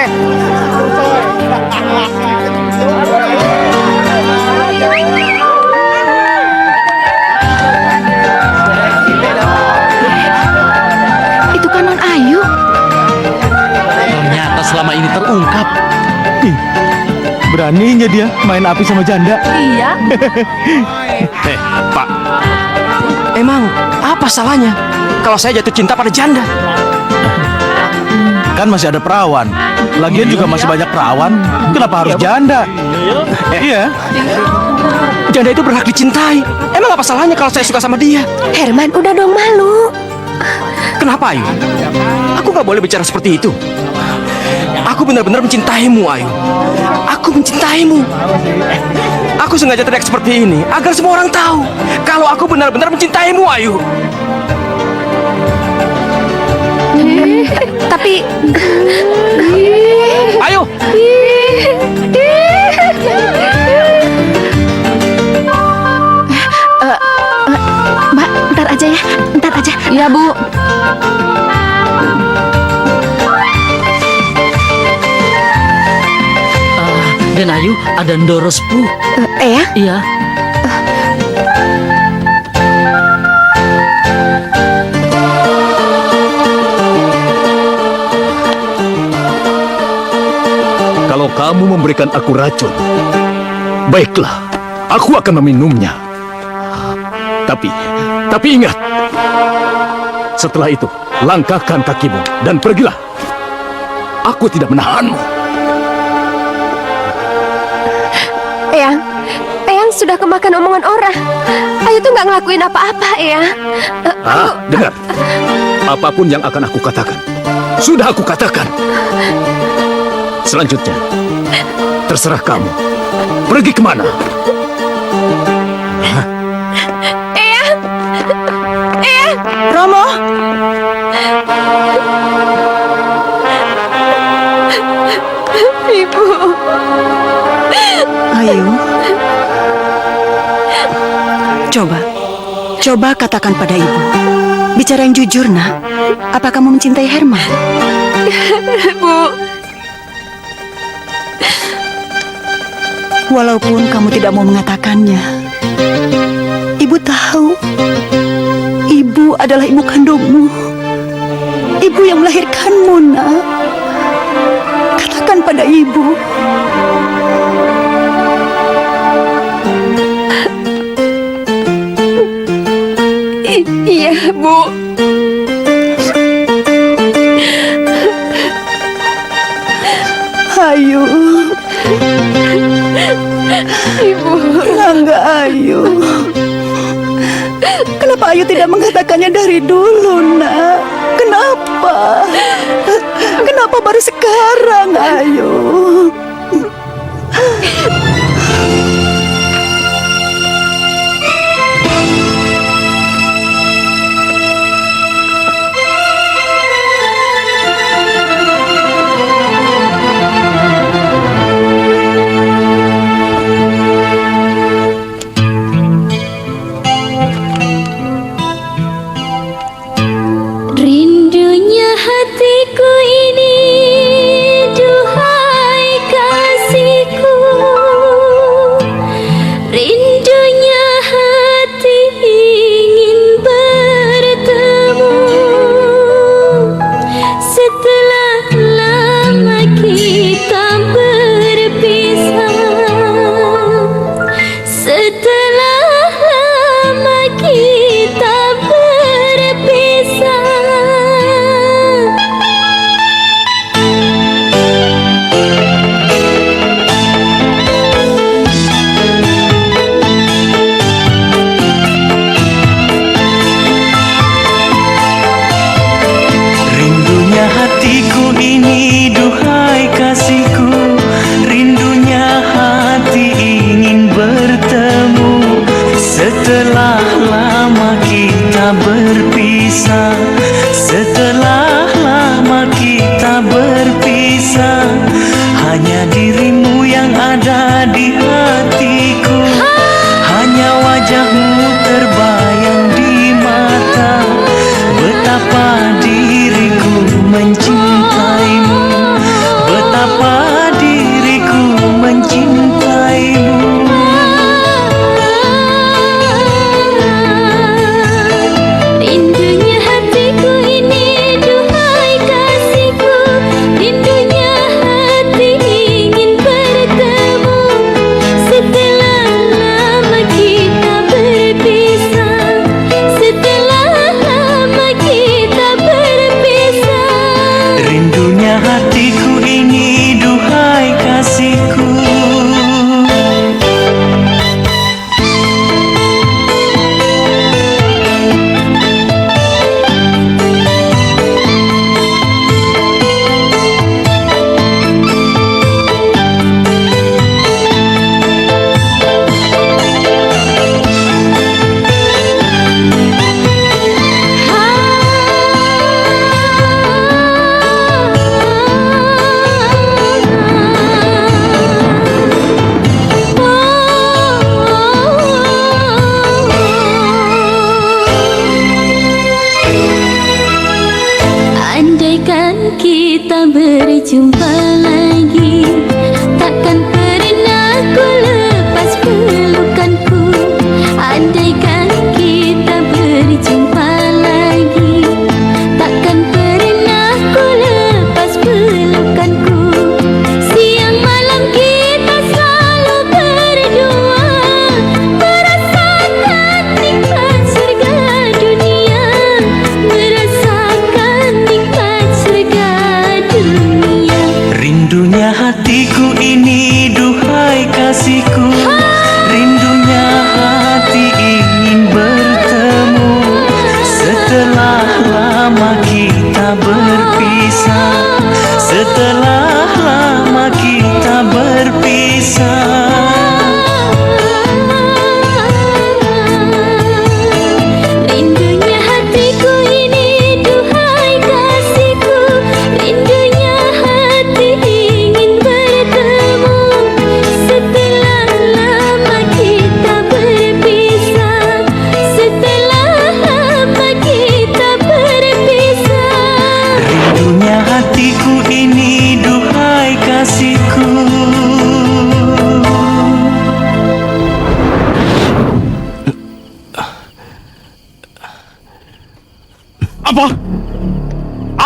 Itu kan Non Ayu. Ternyata selama ini terungkap. Beraninya dia main api sama janda. Iya. Pak. Emang apa salahnya kalau saya jatuh cinta pada janda? Kan masih ada perawan. Lagian juga masih banyak perawan. Kenapa harus janda? Iya. Janda itu berhak dicintai. Emang apa salahnya kalau saya suka sama dia? Herman, udah dong, malu. Kenapa, Ayu? Aku gak boleh bicara seperti itu. Aku benar-benar mencintaimu, Ayu. Aku mencintaimu. Aku sengaja teriak seperti ini agar semua orang tahu kalau aku benar-benar mencintaimu, Ayu. Tapi Ayo. Mbak, ntar aja ya. Ntar aja. Iya, Bu. Dan Ayu ada ndoros Bu. Ya? Iya. Kalau kamu memberikan aku racun, baiklah, aku akan meminumnya. Tapi ingat, setelah itu langkahkan kakimu dan pergilah. Aku tidak menahanmu. Eyang sudah kemakan omongan orang. Ayu tuh nggak ngelakuin apa-apa, Eyang. Dengar, apapun yang akan aku katakan, sudah aku katakan. Selanjutnya, terserah kamu. Pergi kemana? Eyang! Romo! Ibu. Ayu. Coba katakan pada ibu. Bicara yang jujur, nak. Apa kamu mencintai Herman? Bu. Walaupun kamu tidak mau mengatakannya, ibu tahu. Ibu adalah ibu kandungmu. Ibu yang melahirkanmu, nak. Katakan pada ibu. Iya, Bu. Ayu. Ibu. Rangga Ayu. Kenapa Ayu tidak mengatakannya dari dulu, nak? Kenapa? Kenapa baru sekarang, Ayu? Rindunya hatiku ini, duhai kasihku. Rindunya hati ingin bertemu. Setelah lama kita berpisah, setelah lama kita berpisah. Rindunya hatiku ini, duhai kasihku. Rindunya hati ingin bertemu. Setelah lama kita berpisah, setelah lama kita berpisah, hanya dirimu yang ada di hatiku. Hanya wajahmu terbayang di mata. Betapa diriku mencintaimu. Betapa diriku mencintaimu. Rindunya hati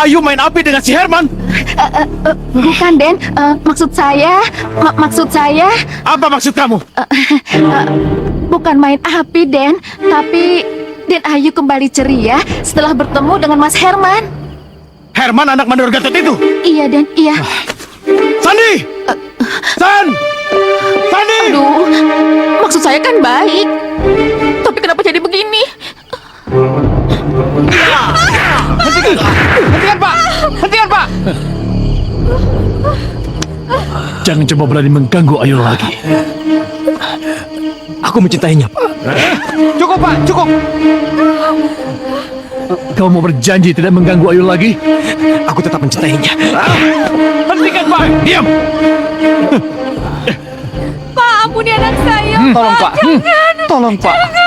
Ayu main api dengan si Herman? Bukan, Den. Maksud saya... Apa maksud kamu? Bukan main api, Den. Tapi Den Ayu kembali ceria setelah bertemu dengan Mas Herman. Herman anak mandor Gatot itu? Iya, Den. Iya. Sandi! Sandi! Aduh, maksud saya kan baik. Tapi kenapa jadi begini? Hentikan, Pak! Hentikan, Pak! Jangan coba berani mengganggu Ayu lagi. Aku mencintainya, Pak. Cukup, Pak! Cukup! Kau mau berjanji tidak mengganggu Ayu lagi? Aku tetap mencintainya. Hentikan, Pak! Diam! Pak, ampuni anak saya. Tolong, Pak! Jangan. Tolong, Pak! Jangan.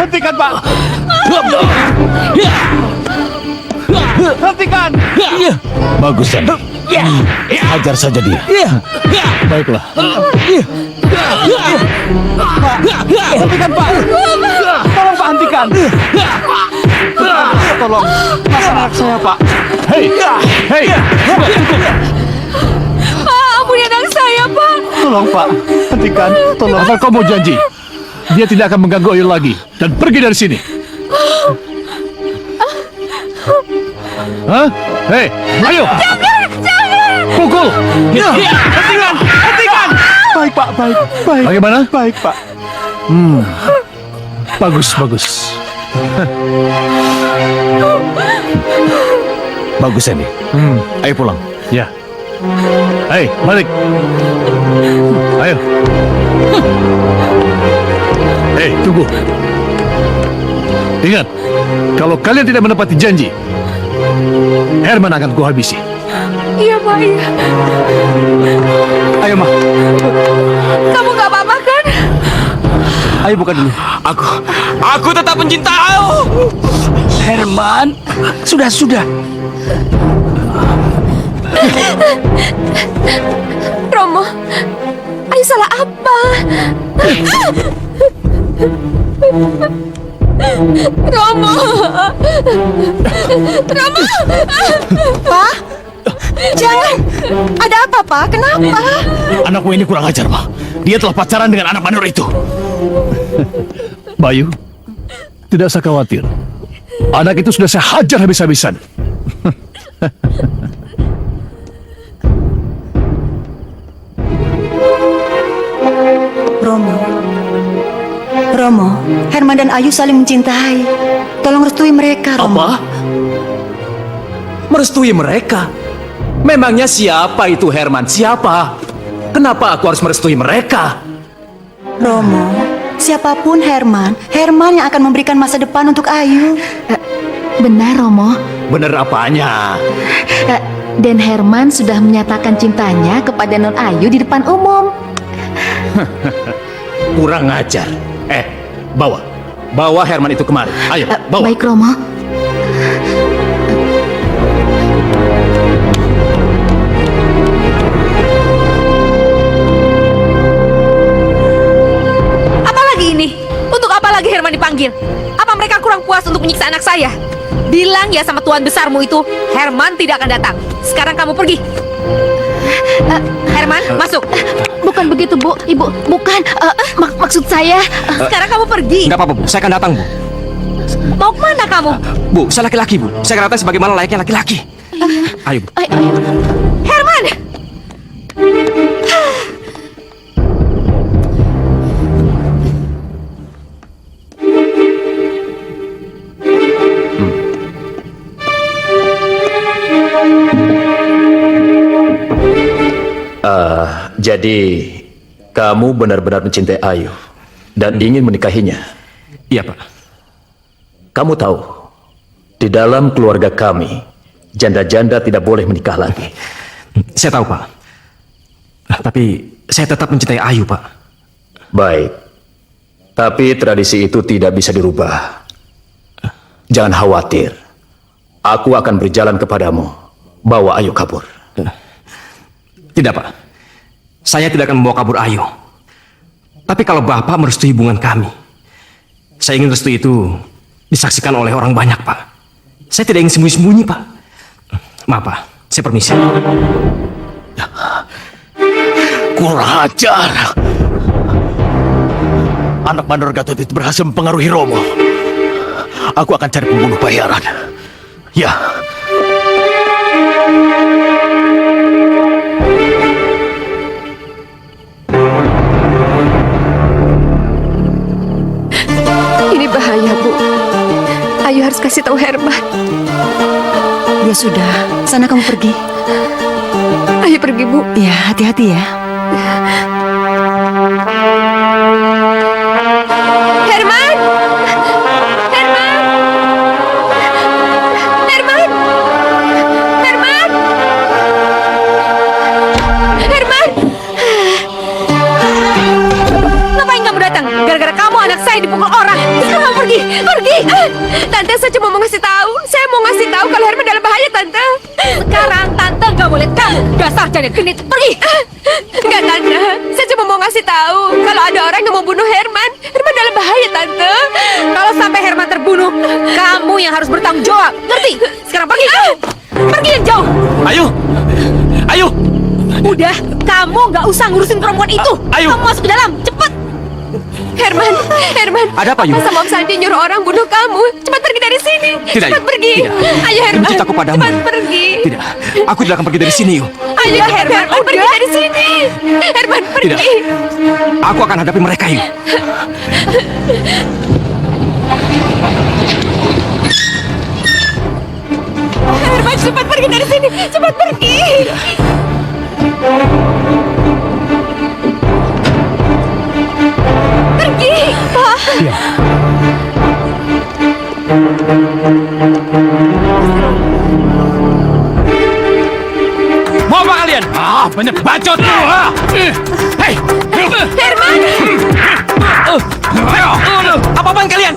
Hentikan, Pak! Hentikan! Bagus, Sandi. Hajar saja dia. Baiklah. Hentikan, Pak! Tolong, Pak, hentikan! Tolong, masa anak saya, Pak! Hei! Hei! Pak, ampuni anak saya, Pak. Tolong, Pak, hentikan! Tolong! Apa kau mau janji? Dia tidak akan mengganggu Ayu lagi. Dan pergi dari sini. Hah? Hei! Ayo! Jangan! Pukul! Hentikan! Hentikan! Baik, Pak, baik, baik. Bagaimana? Baik, Pak. Bagus, bagus. Bagus, Sandy. Ayo pulang. Ya. Hei, balik. Ayo. Hei, tunggu. Ingat, kalau kalian tidak menepati janji, Herman akan kuhabisi. Iya, Pak, iya. Ayo, Ma. Kamu gak apa-apa kan? Ayo buka dulu. Aku tetap mencintai. Herman, sudah. Romo, Ayu salah apa? Romo! Pak, jangan. Ada apa, Pak? Kenapa? Anakmu ini kurang ajar, Ma. Dia telah pacaran dengan anak mandor itu. Bayu, tidak usah khawatir. Anak itu sudah saya hajar habis-habisan. Romo, Herman dan Ayu saling mencintai. Tolong restui mereka, Romo. Apa? Merestui mereka? Memangnya siapa itu Herman? Siapa? Kenapa aku harus merestui mereka? Romo, siapapun Herman yang akan memberikan masa depan untuk Ayu. Benar, Romo. Bener apanya? Dan Herman sudah menyatakan cintanya kepada Non Ayu di depan umum. Kurang ajar. Bawa Herman itu kemari. Ayo, bawa. Baik, Romo. Apalagi ini? Untuk apa lagi Herman dipanggil? Apa mereka kurang puas untuk menyiksa anak saya? Bilang ya sama tuan besarmu itu, Herman tidak akan datang. Sekarang kamu pergi. Herman, masuk. Bukan begitu, Bu. Ibu, bukan. Maksud saya... Sekarang kamu pergi. Enggak apa-apa, Bu. Saya akan datang, Bu. Mau kemana kamu? Bu, saya laki-laki, Bu. Saya akan datang sebagaimana layaknya laki-laki. Ayo, Bu. Herman! Jadi, kamu benar-benar mencintai Ayu dan ingin menikahinya? Iya, Pak. Kamu tahu, di dalam keluarga kami, janda-janda tidak boleh menikah lagi. Saya tahu, Pak. Tapi saya tetap mencintai Ayu, Pak. Baik. Tapi tradisi itu tidak bisa dirubah. Jangan khawatir. Aku akan berjalan kepadamu. Bawa Ayu kabur. Tidak, Pak. Saya tidak akan membawa kabur Ayu. Tapi kalau Bapak merestui hubungan kami, saya ingin restu itu disaksikan oleh orang banyak, Pak. Saya tidak ingin sembunyi-sembunyi, Pak. Maaf, Pak. Saya permisi. Kurang ajar. Anak Mandor Gatot itu berhasil mempengaruhi Romo. Aku akan cari pembunuh bayaran. Ya. Ini bahaya, Bu. Ayu harus kasih tahu Herman. Ya sudah, sana kamu pergi. Ayo pergi, Bu. Ya, hati-hati ya. Herman! Herman! Herman! Herman! Herman! Ngapain kamu datang? Gara-gara kamu anak saya dipukul orang. Sekarang kamu pergi, pergi. Tante, saya cuma mau ngasih tahu. Saya mau ngasih tahu kalau Herman dalam bahaya, Tante. Sekarang Tante nggak boleh tahu. Dasar jadi genit, pergi. Enggak, Tante. Saya cuma mau ngasih tahu kalau ada orang yang mau bunuh Herman. Herman dalam bahaya, Tante. Kalau sampai Herman terbunuh, kamu yang harus bertanggung jawab. Ngerti? Sekarang pergi. Pergi yang jauh. Ayu! Ayu! Udah, kamu nggak usah ngurusin perempuan itu. Ayu! Kamu masuk ke dalam, cepet. Herman, Herman. Ada apa, Ayu? Papa sama Om Sandi nyuruh orang bunuh kamu. Cepat pergi dari sini. Tidak, Cepat Ayu. pergi. Tidak. Ayo, Herman. Demi cintaku padamu. Cepat pergi. Tidak, aku tidak akan pergi dari sini, Yu. Ayo, Herman, pergi dari sini. Herman, pergi. Tidak. Aku akan hadapi mereka, Yu. Herman, cepat pergi dari sini. Cepat pergi. Pergi, Pak. Mau apa kalian? Banyak bacot lu. Hei! Herman! Apa-apaan kalian?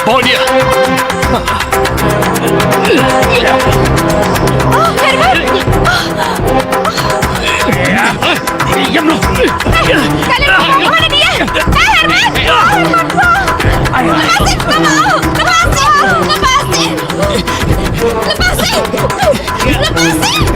Bawa dia. Oh, Herman! Diam lu. Kalian kemana dia? Herman! Lepasin! Gak mau! Lepasin! Lepasin! Lepasin!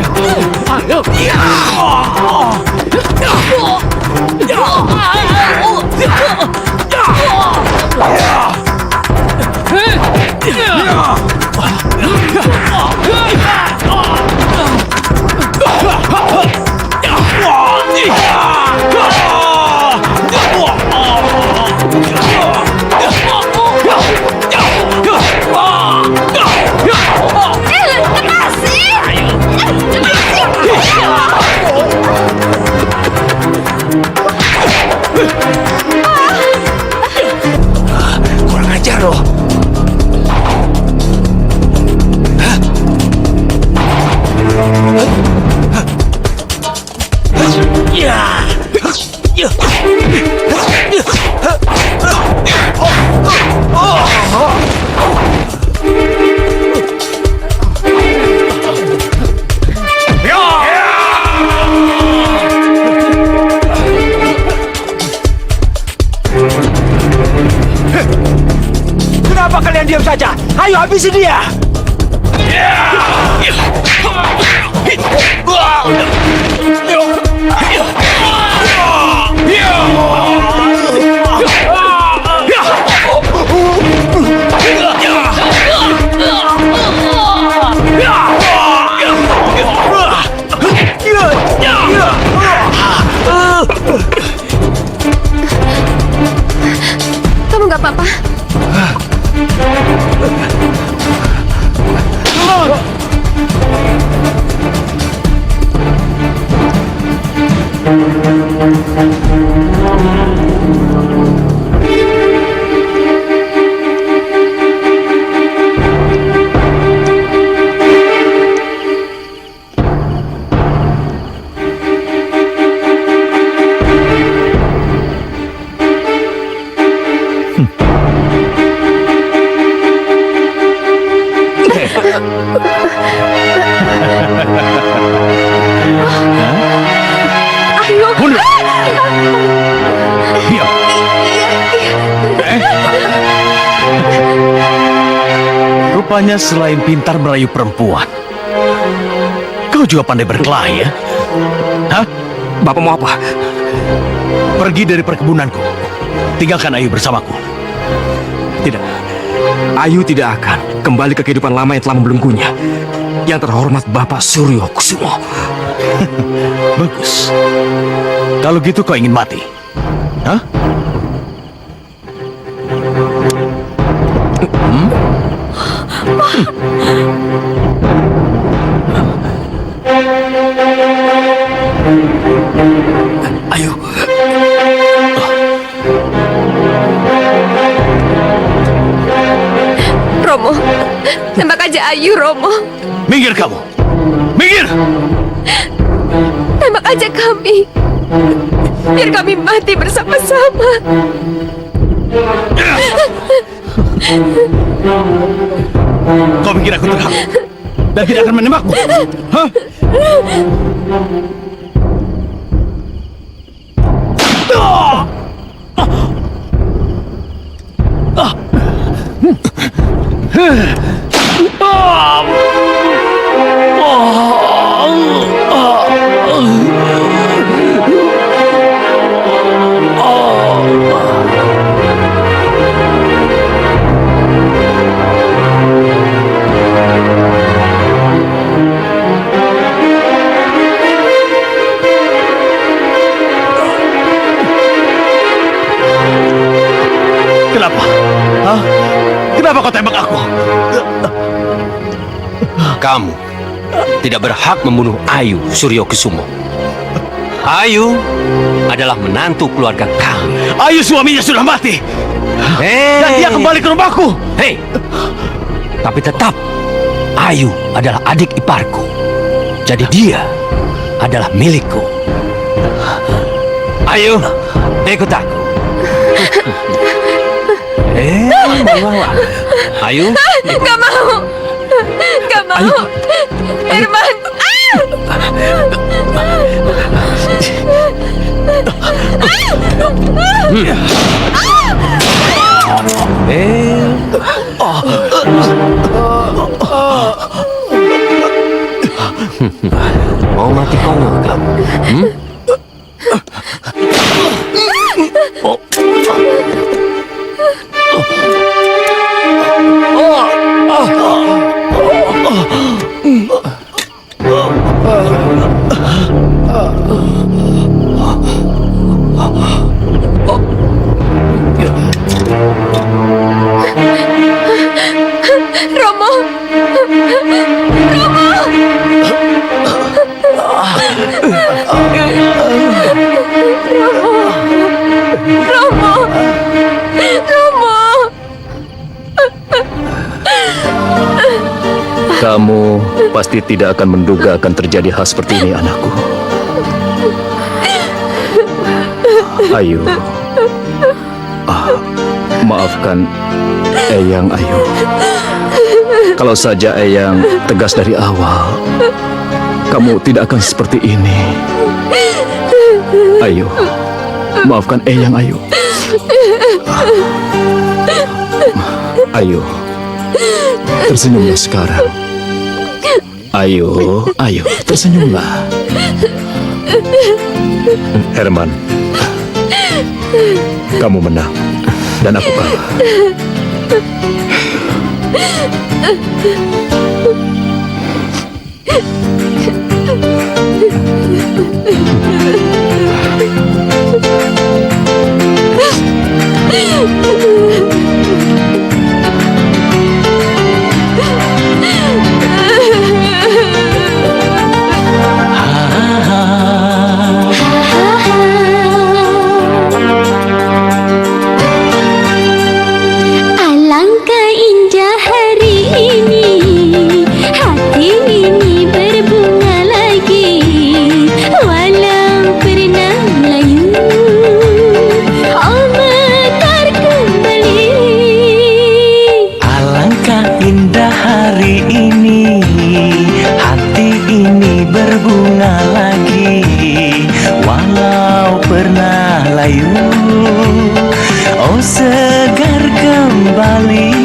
Kurang ajar loh. Kenapa kalian diam saja? Ayo habisi dia! Rupanya selain pintar merayu perempuan, kau juga pandai berkelahi ya? Hah? Bapak mau apa? Pergi dari perkebunanku. Tinggalkan Ayu bersamaku. Tidak. Ayu tidak akan kembali ke kehidupan lama yang telah membelenggunya. Yang terhormat Bapak Suryo Kusumo. Bagus. Kalau gitu kau ingin mati? Hah? Ayo. Romo, tembak aja Ayu, Romo. Minggir kamu! Minggir! Tembak aja kami. Biar kami mati bersama-sama. Kau pikir aku terhak dan tidak akan menembakmu? Hah? Kenapa? Hah? Kenapa kau tembak aku? Kamu tidak berhak membunuh Ayu Suryo Kusumo. Ayu adalah menantu keluarga kami. Ayu suaminya sudah mati. Dan dia kembali ke rumahku. Hei, tapi tetap Ayu adalah adik iparku. Jadi dia adalah milikku. Ayu, ikut aku. Ayu, Gak mau. Gak mau. Herman. Mau mati konyol kamu? Romo. Romo. Romo. Romo. Kamu pasti tidak akan menduga akan terjadi hal seperti ini, anakku. Ayu. Maafkan Eyang, Ayu. Kalau saja Eyang tegas dari awal, kamu tidak akan seperti ini. Ayu, maafkan Eyang, Ayu. Ayu, tersenyumlah sekarang. Ayo, ayo, tersenyumlah. Herman, kamu menang dan aku kalah. Alangkah indah hari ini, hati ini berbunga lagi, walau pernah layu, oh mekar kembali. Alangkah indah hari ini, hati ini berbunga lagi, walau pernah layu, oh segar kembali.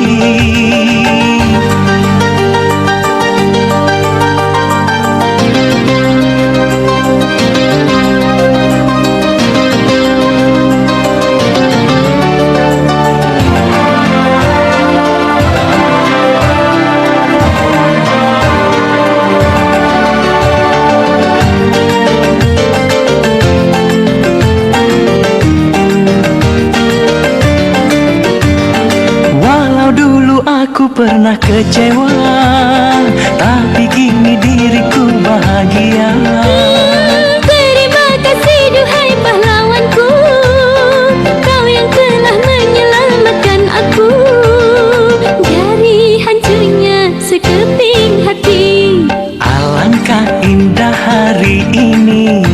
pernah kecewa, tapi kini diriku bahagia. Terima kasih duhai pahlawanku, kau yang telah menyelamatkan aku dari hancurnya sekeping hati. Alangkah indah hari ini,